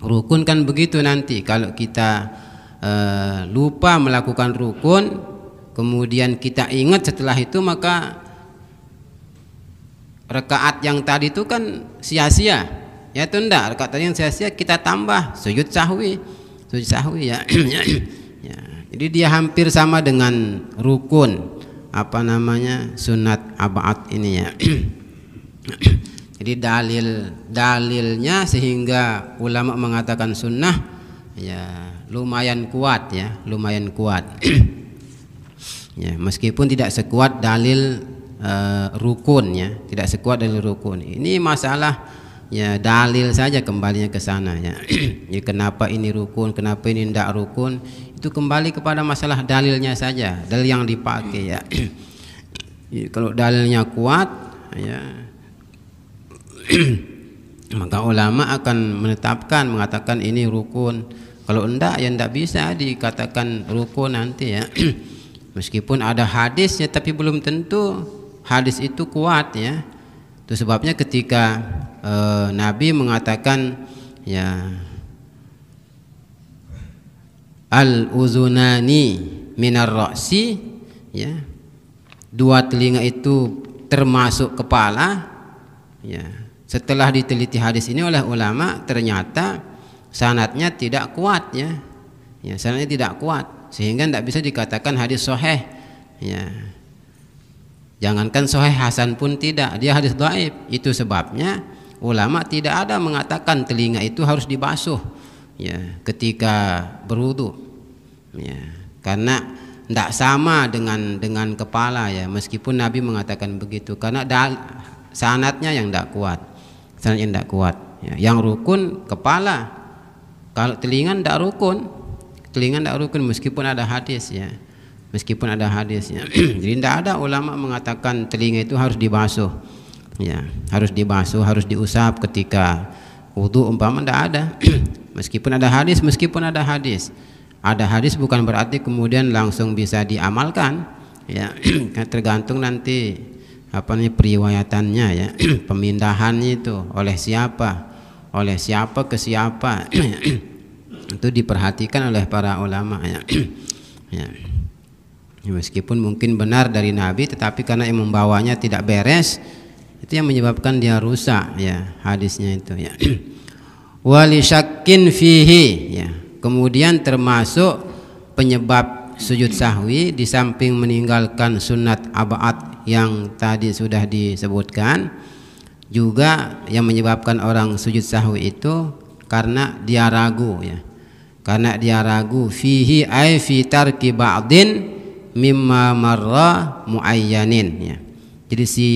Rukun kan begitu nanti kalau kita lupa melakukan rukun, kemudian kita ingat setelah itu, maka rakaat yang tadi itu kan sia-sia, ya, itu enggak, rakaat tadi yang sia-sia kita tambah sujud sahwi, ya. Ya. Jadi dia hampir sama dengan rukun, apa namanya, sunat ab'ad ini, ya. Jadi dalilnya sehingga ulama mengatakan sunnah, ya, lumayan kuat, ya, lumayan kuat. Ya, meskipun tidak sekuat dalil rukun, ya, tidak sekuat dalil rukun. Ini masalah, ya, dalil saja kembalinya ke sana, ya. Jadi kenapa ini rukun, kenapa ini tidak rukun, itu kembali kepada masalah dalilnya saja, dalil yang dipakai, ya. Kalau dalilnya kuat, ya, maka ulama akan menetapkan, mengatakan ini rukun. Kalau enggak, ya enggak bisa dikatakan rukun nanti, ya. Meskipun ada hadisnya, tapi belum tentu hadis itu kuat, ya. Itu sebabnya ketika Nabi mengatakan, ya, al uzunani minar ra'si, ya, dua telinga itu termasuk kepala, ya. Setelah diteliti hadis ini oleh ulama, ternyata sanadnya tidak kuat, ya, ya, sanadnya tidak kuat, sehingga tidak bisa dikatakan hadis sahih, ya. Jangankan sahih, hasan pun tidak, dia hadis dhaif. Itu sebabnya ulama tidak ada mengatakan telinga itu harus dibasuh, ya, ketika berwudu, ya, karena tidak sama dengan kepala, ya, meskipun Nabi mengatakan begitu, karena sanadnya yang tidak kuat, sanadnya tidak kuat, ya. Yang rukun kepala, kalau telinga tidak rukun, telinga tidak rukun meskipun ada hadis, ya, meskipun ada hadis, ya. Jadi tidak ada ulama mengatakan telinga itu harus dibasuh, ya, harus dibasuh, harus diusap ketika wudu umpama, tidak ada. Meskipun ada hadis, ada hadis bukan berarti kemudian langsung bisa diamalkan, ya. Tergantung nanti apa nih periwayatannya, ya. Pemindahannya itu oleh siapa ke siapa, itu diperhatikan oleh para ulama, ya. Ya. Meskipun mungkin benar dari Nabi, tetapi karena yang membawanya tidak beres, itu yang menyebabkan dia rusak, ya, hadisnya itu, ya. Wali syakkin fihi, ya. Kemudian termasuk penyebab sujud sahwi di samping meninggalkan sunat ab'ad yang tadi sudah disebutkan, juga yang menyebabkan orang sujud sahwi itu karena dia ragu, ya. Karena dia ragu, fihi ay fi tarki ba'din mimma marra muayyanin, ya. Jadi si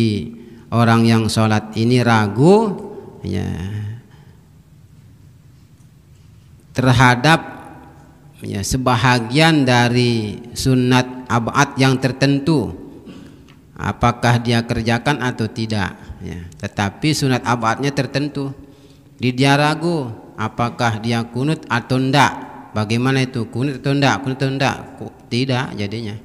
orang yang sholat ini ragu, ya, terhadap, ya, sebahagian dari sunat ab'ad yang tertentu, apakah dia kerjakan atau tidak, ya. Tetapi sunat ab'adnya tertentu, dia ragu apakah dia kunut atau enggak. Bagaimana itu, kunut atau enggak, kunut atau enggak? Tidak jadinya,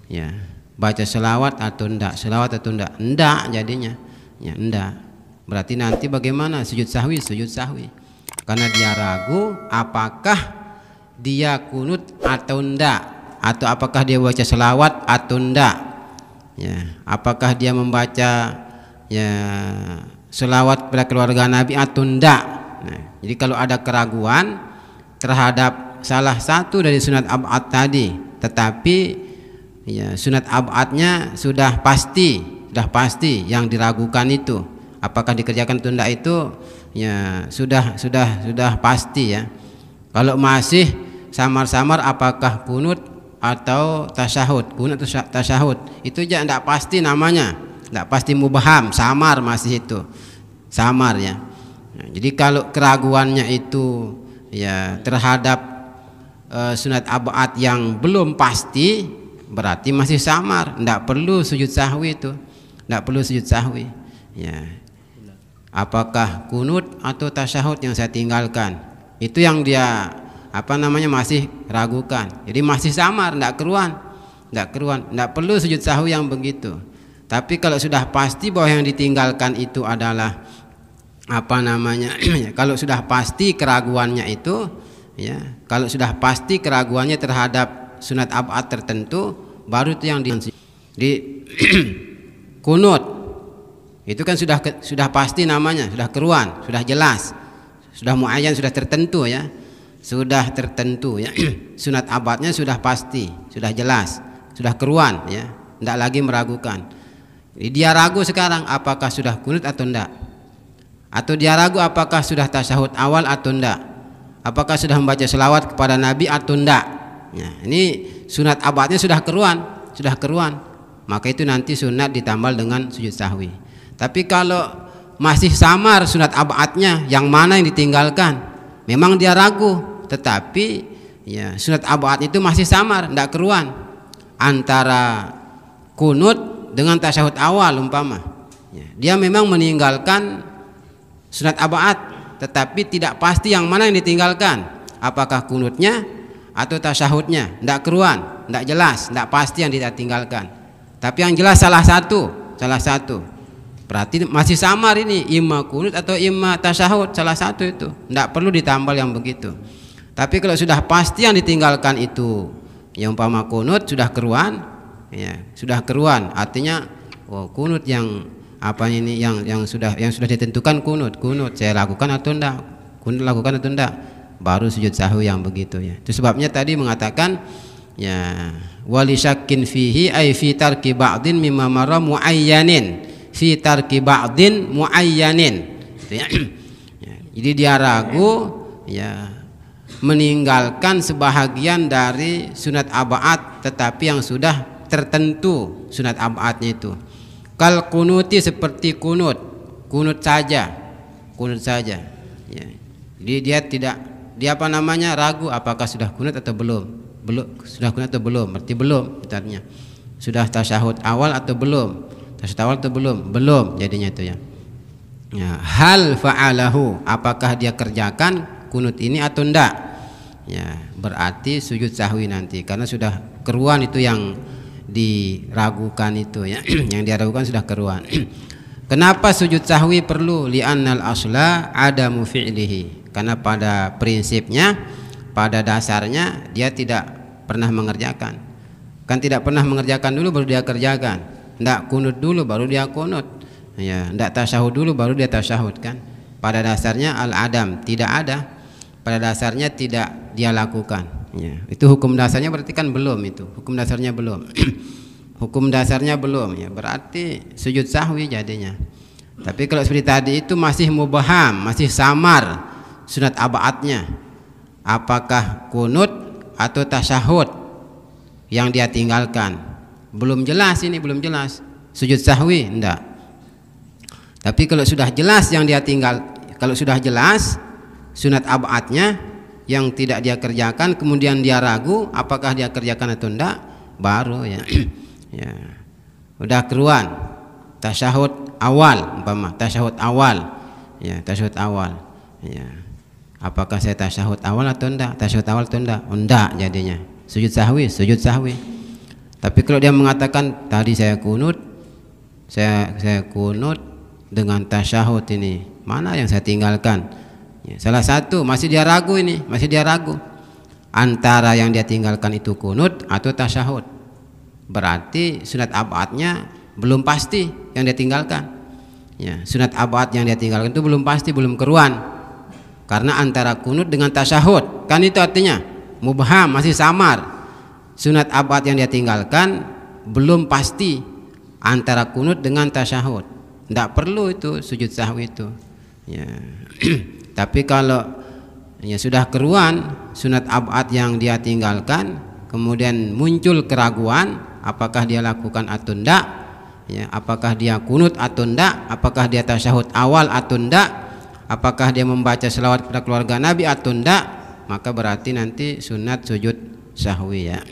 ya. Baca selawat atau enggak, selawat atau enggak jadinya, ya, enggak. Berarti nanti bagaimana, sujud sahwi, Karena dia ragu apakah dia kunut atau enggak, atau apakah dia baca selawat atau enggak, ya, apakah dia membaca ya selawat pada keluarga Nabi atau enggak. Nah, jadi kalau ada keraguan terhadap salah satu dari sunat ab'ad tadi, tetapi ya sunat ab'adnya sudah pasti yang diragukan itu, apakah dikerjakan atau enggak, itu ya sudah pasti ya. Kalau masih samar-samar apakah kunut atau tasyahud, kunut atau tasyahud, itu aja enggak pasti namanya, enggak pasti mubham, samar, masih itu samar ya. Nah, jadi kalau keraguannya itu ya terhadap sunat ab'ad yang belum pasti, berarti masih samar, enggak perlu sujud sahwi itu, enggak perlu sujud sahwi ya. Apakah kunut atau tasyahud yang saya tinggalkan, itu yang dia masih ragukan. Jadi masih samar, enggak keruan, enggak perlu sujud sahwi yang begitu. Tapi kalau sudah pasti bahwa yang ditinggalkan itu adalah kalau sudah pasti keraguannya itu ya, kalau sudah pasti keraguannya terhadap sunat ab'ad tertentu, baru itu yang di kunut. Itu kan sudah pasti namanya, sudah keruan, sudah jelas, sudah muayyan, sudah tertentu ya, sudah tertentu ya. Sunat ab'adnya sudah pasti, sudah jelas, sudah keruan ya, tidak lagi meragukan. Jadi dia ragu sekarang apakah sudah kunut atau enggak, atau dia ragu apakah sudah tasyahud awal atau enggak, apakah sudah membaca selawat kepada Nabi atau enggak ya. Ini sunat ab'adnya sudah keruan, maka itu nanti sunat ditambal dengan sujud sahwi. Tapi kalau masih samar sunat ab'adnya, yang mana yang ditinggalkan, memang dia ragu, tetapi ya sunat ab'ad itu masih samar, tidak keruan, antara kunut dengan tasyahud awal umpama ya. Dia memang meninggalkan sunat ab'ad, tetapi tidak pasti yang mana yang ditinggalkan, apakah kunutnya atau tasyahudnya, tidak keruan, tidak jelas, tidak pasti yang ditinggalkan. Tapi yang jelas salah satu, berarti masih samar ini, imma kunut atau imma tasyahud, salah satu itu, tidak perlu ditambal yang begitu. Tapi kalau sudah pasti yang ditinggalkan itu yang umpama kunut sudah keruan ya, sudah keruan, artinya kunut yang yang sudah ditentukan, kunut saya lakukan atau enggak, kunut lakukan atau enggak, baru sujud sahwi yang begitu ya. Itu sebabnya tadi mengatakan ya wali syakkin fihi ay fi tarki ba'din mimma marra muayyanin, fi tarki ba'din muayyanin ya. Jadi dia ragu ya meninggalkan sebahagian dari sunat ab'ad, tetapi yang sudah tertentu sunat ab'adnya itu. Kal kunuti, seperti kunut saja ya. Jadi dia ragu apakah sudah kunut atau belum, sudah kunut atau belum, berarti belum, artinya sudah tasyahud awal atau belum, tasyahud awal atau belum jadinya itu ya. Ya, hal fa'alahu, apakah dia kerjakan kunut ini atau enggak ya, berarti sujud sahwi nanti, karena sudah keruan itu yang diragukan itu ya. Yang diragukan sudah keruan. Kenapa sujud sahwi perlu? Li'annal asla adamu fi'lihi, karena pada prinsipnya, pada dasarnya dia tidak pernah mengerjakan. Kan tidak pernah mengerjakan dulu baru dia kerjakan, ndak kunut dulu baru dia kunut ya, ndak tasyahud dulu baru dia tasyahud kan. Pada dasarnya al-adam, tidak ada, pada dasarnya tidak dia lakukan ya. Itu hukum dasarnya berarti kan belum, itu hukum dasarnya belum. Hukum dasarnya belum ya, berarti sujud sahwi jadinya. Tapi kalau seperti tadi itu masih mubham, masih samar sunat ab'adnya, apakah kunut atau tasyahud yang dia tinggalkan, belum jelas, ini belum jelas, sujud sahwi enggak. Tapi kalau sudah jelas yang dia tinggal, kalau sudah jelas sunat ab'adnya yang tidak dia kerjakan, kemudian dia ragu apakah dia kerjakan atau enggak, baru ya. Ya, udah keruan tasyahud awal umpama, tasyahud awal ya, tasyahud awal ya, apakah saya tasyahud awal atau enggak, tasyahud awal atau enggak, enggak jadinya sujud sahwi. Tapi kalau dia mengatakan tadi saya kunut dengan tasyahud, ini mana yang saya tinggalkan, Ya, salah satu masih dia ragu ini, masih dia ragu antara yang dia tinggalkan itu kunut atau tasyahud. Berarti sunat abadnya belum pasti yang dia tinggalkan. Ya, sunat abad yang dia tinggalkan itu belum pasti, belum keruan. Karena antara kunut dengan tasyahud, kan itu artinya mubham, masih samar. Sunat abad yang dia tinggalkan belum pasti antara kunut dengan tasyahud. Tidak perlu itu sujud sahwi itu. Ya. Tapi kalau ya sudah keruan sunat abad yang dia tinggalkan, kemudian muncul keraguan apakah dia lakukan atau tidak, ya, apakah dia kunut atau tidak, apakah dia tasyahud awal atau tidak, apakah dia membaca selawat kepada keluarga Nabi atau tidak, maka berarti nanti sunat sujud sahwi, ya.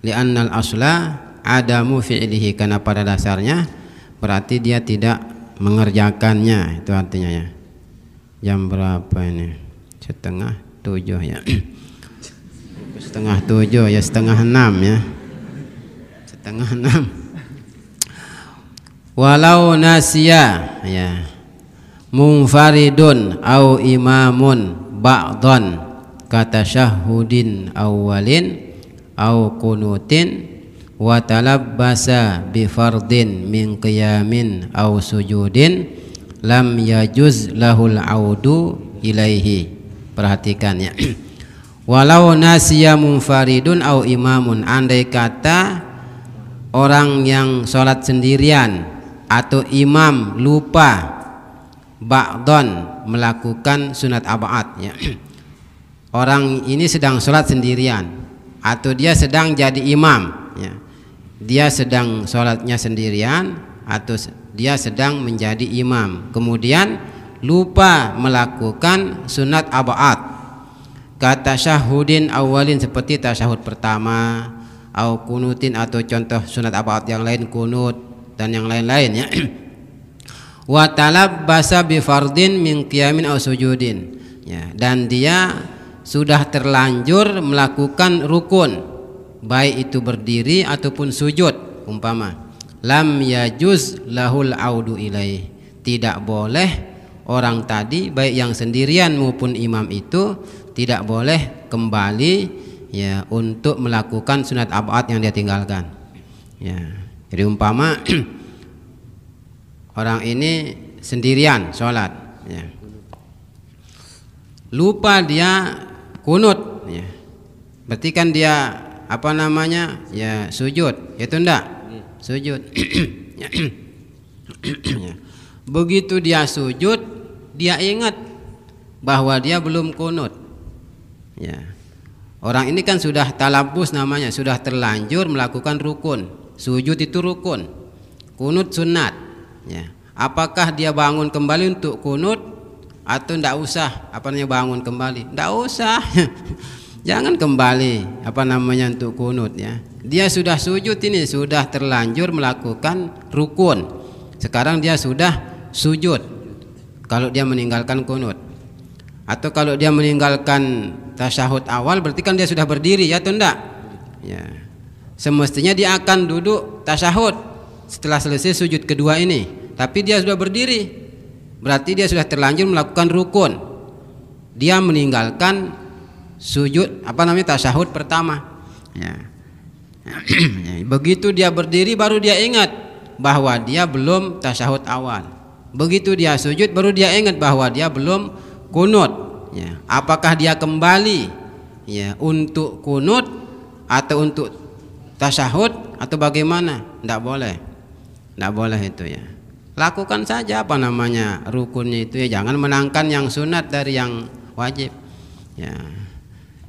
Li'annal asla adamu fi'lihi, karena pada dasarnya berarti dia tidak mengerjakannya, itu artinya, ya. Jam berapa ini? 6:30 ya. 6:30 ya, 5:30 ya. 5:30. Walau nasya, ya, munfaridun au imamun ba'dhan kata syahudin awwalin au kunutin wa talabbasa bi fardin min qiyamin au sujudin lam yajuz lahul audu ilaihi. Perhatikan, ya. Walau nasya munfaridun au imamun, andai kata orang yang sholat sendirian atau imam lupa ba'don melakukan sunat abad, ya. Orang ini sedang sholat sendirian atau dia sedang jadi imam, ya. Dia sedang sholatnya sendirian atau dia sedang menjadi imam, kemudian lupa melakukan sunat abad, kata syahudin awalin seperti tasyahud pertama, au kunutin atau contoh sunat abad yang lain kunut dan yang lain-lain, ya. Wa talabbasa bi fardin min qiyamin au sujudin, ya, dan dia sudah terlanjur melakukan rukun baik itu berdiri ataupun sujud umpama, lam yajuz lahul audu ilaih, tidak boleh orang tadi baik yang sendirian maupun imam itu tidak boleh kembali, ya, untuk melakukan sunat abad yang dia tinggalkan, ya. Jadi umpama orang ini sendirian sholat, ya, lupa dia kunut, ya, berarti kan dia apa namanya, ya, sujud, itu enggak sujud. Ya. Begitu dia sujud, dia ingat bahwa dia belum kunut, ya. Orang ini kan sudah talabus namanya, sudah terlanjur melakukan rukun. Sujud itu rukun, kunut sunat, ya. Apakah dia bangun kembali untuk kunut atau ndak usah apa namanya bangun kembali? Ndak usah. Jangan kembali apa namanya untuk kunut, ya. Dia sudah sujud ini, sudah terlanjur melakukan rukun. Sekarang dia sudah sujud. Kalau dia meninggalkan kunut, atau kalau dia meninggalkan tasyahud awal, berarti kan dia sudah berdiri, ya atau enggak? Ya. Semestinya dia akan duduk tasyahud setelah selesai sujud kedua ini, tapi dia sudah berdiri. Berarti dia sudah terlanjur melakukan rukun. Dia meninggalkan sujud apa namanya tasyahud pertama, ya. Begitu dia berdiri baru dia ingat bahwa dia belum tasyahud awal. Begitu dia sujud baru dia ingat bahwa dia belum kunut, ya. Apakah dia kembali, ya, untuk kunut atau untuk tasyahud atau bagaimana? Tidak boleh, tidak boleh itu, ya. Lakukan saja apa namanya rukunnya itu, ya. Jangan menangkan yang sunat dari yang wajib, ya.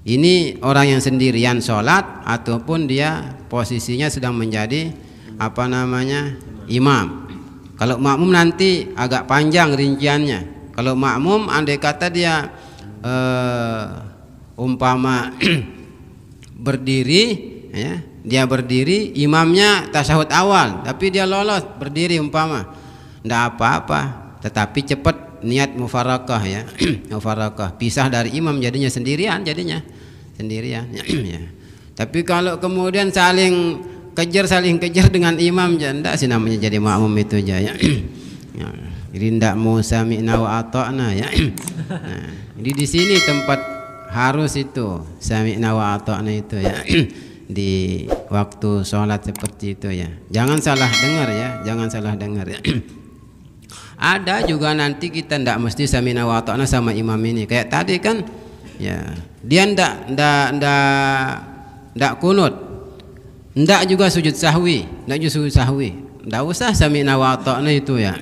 Ini orang yang sendirian sholat ataupun dia posisinya sedang menjadi apa namanya imam. Kalau makmum nanti agak panjang rinciannya. Kalau makmum andai kata dia umpama berdiri, ya, dia berdiri, imamnya tasyahud awal, tapi dia lolos berdiri umpama, ndak apa-apa. Tetapi cepat niat mufarakah, ya. Mufarakah, pisah dari imam, jadinya sendirian, ya. Tapi kalau kemudian saling kejar dengan imam, enggak sih namanya jadi makmum itu aja, ya. Jadi ndak mau sami'na wa ata'na ya. Nah, jadi di sini tempat harus itu sami'na wa ata'na itu ya. Di waktu sholat seperti itu ya. Jangan salah dengar ya, jangan salah dengar ya. Ada juga nanti kita ndak mesti sami'na wa ata'na sama imam ini. Kayak tadi kan ya, dia ndak kunut. Ndak juga sujud sahwi, ndak usah sami'na wa ata'na itu ya.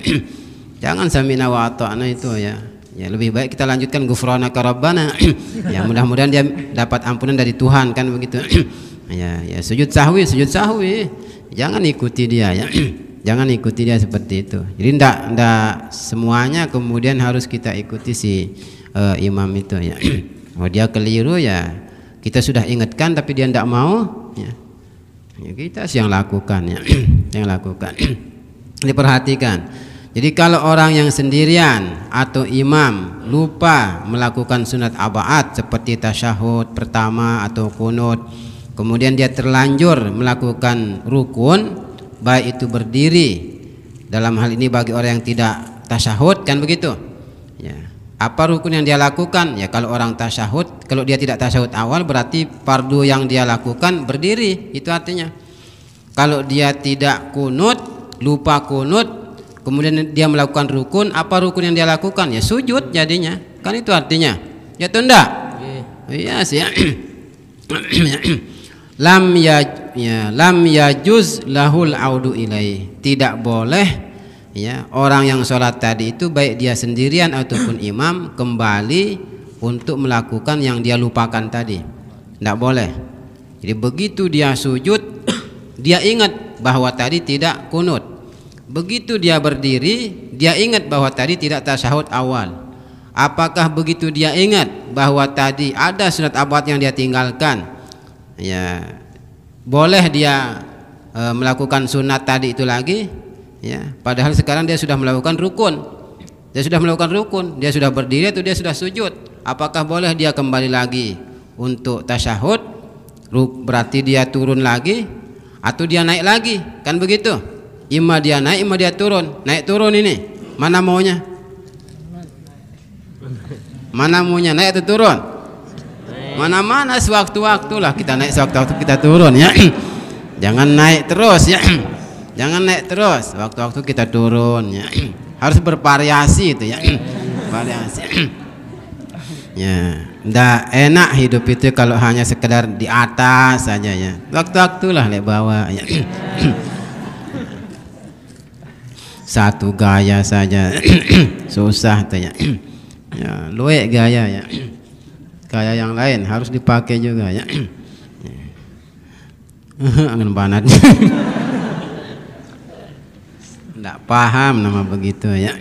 Jangan sami'na wa ata'na itu ya. Ya lebih baik kita lanjutkan ghufranaka rabbana. Ya mudah-mudahan dia dapat ampunan dari Tuhan kan begitu. Ya sujud sahwi. Jangan ikuti dia ya. Jangan ikuti dia seperti itu. Jadi ndak semuanya kemudian harus kita ikuti si imam itu ya. Oh dia keliru ya. Kita sudah ingatkan tapi dia ndak mau ya. Ya kita sih yang lakukan ya. Yang lakukan. Diperhatikan. Jadi kalau orang yang sendirian atau imam lupa melakukan sunat aba'at seperti tasyahud pertama atau kunut, kemudian dia terlanjur melakukan rukun, baik itu berdiri, dalam hal ini bagi orang yang tidak tasyahud kan begitu ya. Apa rukun yang dia lakukan? Ya kalau orang tasyahud, kalau dia tidak tasyahud awal berarti fardu yang dia lakukan berdiri, itu artinya. Kalau dia tidak kunut, lupa kunut, kemudian dia melakukan rukun, apa rukun yang dia lakukan? Ya sujud jadinya. Kan itu artinya. Ya atau enggak? Iya sih. Lam yajuz lahul audu ilaih. Tidak boleh ya orang yang sholat tadi itu baik dia sendirian ataupun imam kembali untuk melakukan yang dia lupakan tadi. Tidak boleh. Jadi begitu dia sujud dia ingat bahwa tadi tidak kunut. Begitu dia berdiri, dia ingat bahwa tadi tidak tasyahud awal. Apakah begitu dia ingat bahwa tadi ada sunat abad yang dia tinggalkan? Ya, boleh dia melakukan sunat tadi itu lagi? Ya, padahal sekarang dia sudah melakukan rukun. Dia sudah melakukan rukun, dia sudah berdiri atau dia sudah sujud. Apakah boleh dia kembali lagi untuk tasyahud? Berarti dia turun lagi atau dia naik lagi? Kan begitu? Ima dia naik, ima dia turun. Naik turun ini mana maunya? Mana maunya naik atau turun? Mana-mana sewaktu-waktu lah kita naik, sewaktu-waktu kita turun ya. Jangan naik terus ya. Jangan naik terus, waktu-waktu kita turun ya. Harus bervariasi itu ya. Variasi. Ya, ndak enak hidup itu kalau hanya sekedar di atas saja ya. Waktu-waktulah lek bawah ya. Satu gaya saja susah tuh ya. Ya luwek gaya ya. Gaya yang lain harus dipakai juga ya. Angin banat. Nggak paham nama begitu ya.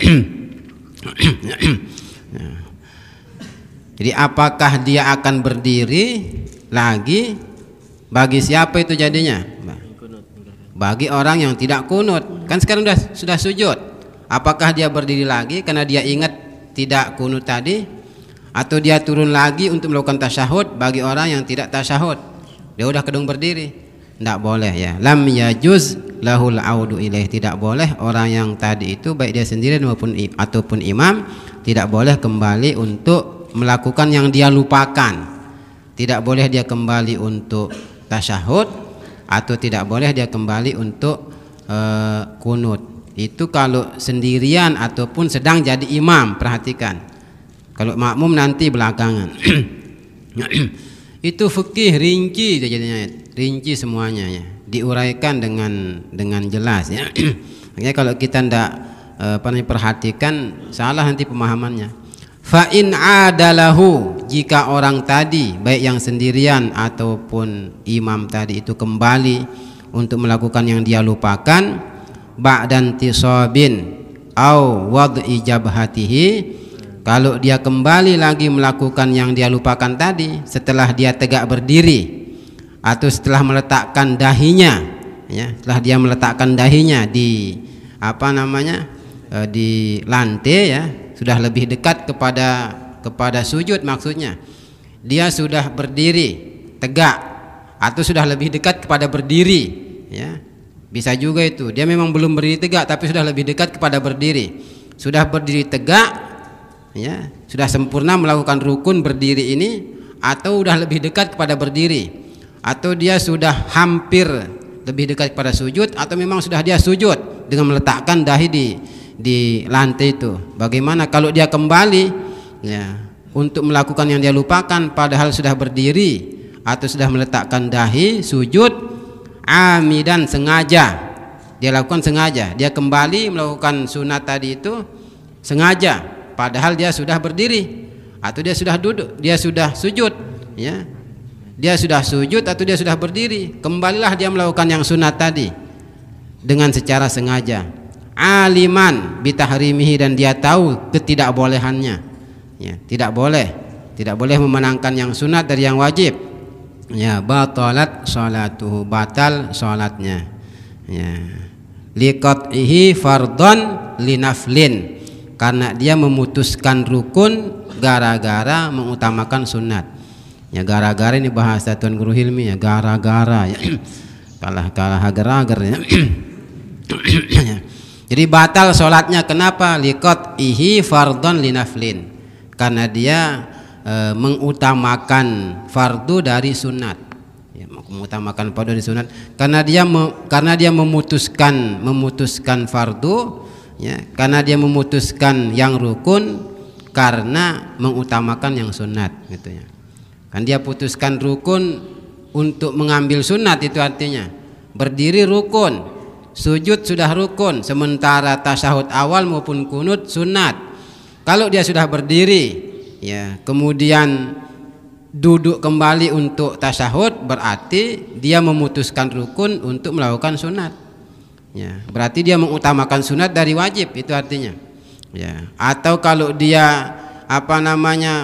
Jadi apakah dia akan berdiri lagi? Bagi siapa itu jadinya? Bagi orang yang tidak kunut. Kan sekarang sudah sujud. Apakah dia berdiri lagi karena dia ingat tidak kunut tadi, atau dia turun lagi untuk melakukan tasyahud bagi orang yang tidak tasyahud? Dia udah kedung berdiri. Tidak boleh ya. Lam yajuz lahul audu ilaih. Tidak boleh orang yang tadi itu baik dia sendiri ataupun imam tidak boleh kembali untuk melakukan yang dia lupakan. Tidak boleh dia kembali untuk tasyahud, atau tidak boleh dia kembali untuk kunut. Itu kalau sendirian ataupun sedang jadi imam. Perhatikan, kalau makmum nanti belakangan. Itu fikih rinci jadinya, rinci semuanya ya, diuraikan dengan jelas ya. Makanya kalau kita tidak perhatikan salah nanti pemahamannya. Fa in adalahu, jika orang tadi baik yang sendirian ataupun imam tadi itu kembali untuk melakukan yang dia lupakan, ba'dan tisabin au wad'i jabhatihi, kalau dia kembali lagi melakukan yang dia lupakan tadi setelah dia tegak berdiri atau setelah meletakkan dahinya ya, setelah dia meletakkan dahinya di di lantai ya, sudah lebih dekat kepada sujud, maksudnya dia sudah berdiri tegak atau sudah lebih dekat kepada berdiri ya. Bisa juga itu dia memang belum berdiri tegak tapi sudah lebih dekat kepada berdiri. sudah berdiri tegak, ya, sudah sempurna melakukan rukun berdiri ini, atau sudah lebih dekat kepada berdiri, atau dia sudah hampir lebih dekat kepada sujud, atau memang sudah dia sujud dengan meletakkan dahi di lantai itu. Bagaimana kalau dia kembali, ya, untuk melakukan yang dia lupakan padahal sudah berdiri atau sudah meletakkan dahi sujud, amidan, sengaja dia lakukan, sengaja dia kembali melakukan sunat tadi itu sengaja padahal dia sudah berdiri atau dia sudah duduk, dia sudah sujud, ya, dia sudah sujud atau dia sudah berdiri, kembalilah dia melakukan yang sunat tadi dengan secara sengaja. Aliman bitahrimihi, dan dia tahu ketidakbolehannya, ya, tidak boleh memenangkan yang sunat dari yang wajib, ya, batalat sholatuhu, batal sholatnya, ya, liqat'ihi fardhon linaflin, karena dia memutuskan rukun gara-gara mengutamakan sunat, ya, gara-gara ini bahasa Tuan Guru Hilmi, ya, gara-gara, ya, kalah agar-agar, ya. Jadi batal sholatnya, kenapa? Liqat'ihi fardhon linaflin, karena dia mengutamakan fardu dari sunat, ya, mengutamakan fardu dari sunat, karena dia memutuskan fardu, ya, karena dia memutuskan yang rukun karena mengutamakan yang sunat, gitu, ya. Kan dia putuskan rukun untuk mengambil sunat, itu artinya berdiri rukun, sujud sudah rukun, sementara tasyahud awal maupun kunut sunat. Kalau dia sudah berdiri, ya, kemudian duduk kembali untuk tasyahud, berarti dia memutuskan rukun untuk melakukan sunat, ya, berarti dia mengutamakan sunat dari wajib, itu artinya, ya. Atau kalau dia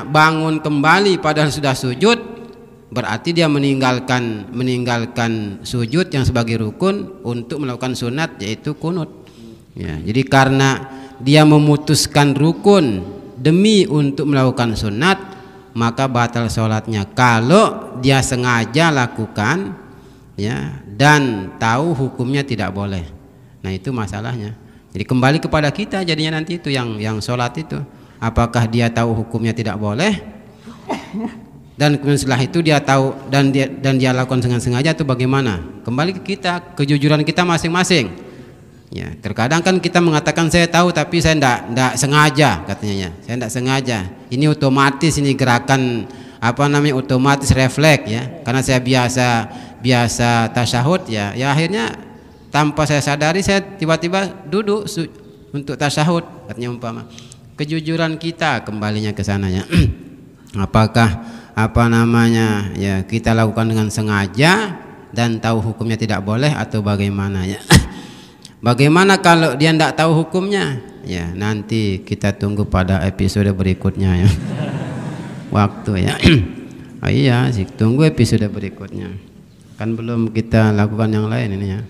bangun kembali padahal sudah sujud, berarti dia meninggalkan sujud yang sebagai rukun untuk melakukan sunat, yaitu kunut, ya. Jadi karena dia memutuskan rukun demi untuk melakukan sunat, maka batal sholatnya. Kalau dia sengaja lakukan, ya, dan tahu hukumnya tidak boleh, nah itu masalahnya. Jadi kembali kepada kita jadinya nanti itu yang sholat itu, apakah dia tahu hukumnya tidak boleh, dan kemudian setelah itu dia tahu dan dia lakukan dengan sengaja, itu bagaimana? Kembali ke kita, kejujuran kita masing-masing. Ya, terkadang kan kita mengatakan saya tahu tapi saya enggak sengaja, katanya, ya, saya enggak sengaja. Ini otomatis, ini gerakan otomatis refleks, ya, karena saya biasa tasyahud, ya, akhirnya tanpa saya sadari saya tiba-tiba duduk untuk tasyahud, katanya, umpama. Kejujuran kita kembalinya ke sana, ya. Apakah ya, kita lakukan dengan sengaja dan tahu hukumnya tidak boleh atau bagaimana, ya. Bagaimana kalau dia tidak tahu hukumnya? Ya, nanti kita tunggu pada episode berikutnya, ya. Waktu, ya. Oh iya, tunggu episode berikutnya. Kan belum kita lakukan yang lain ini, ya.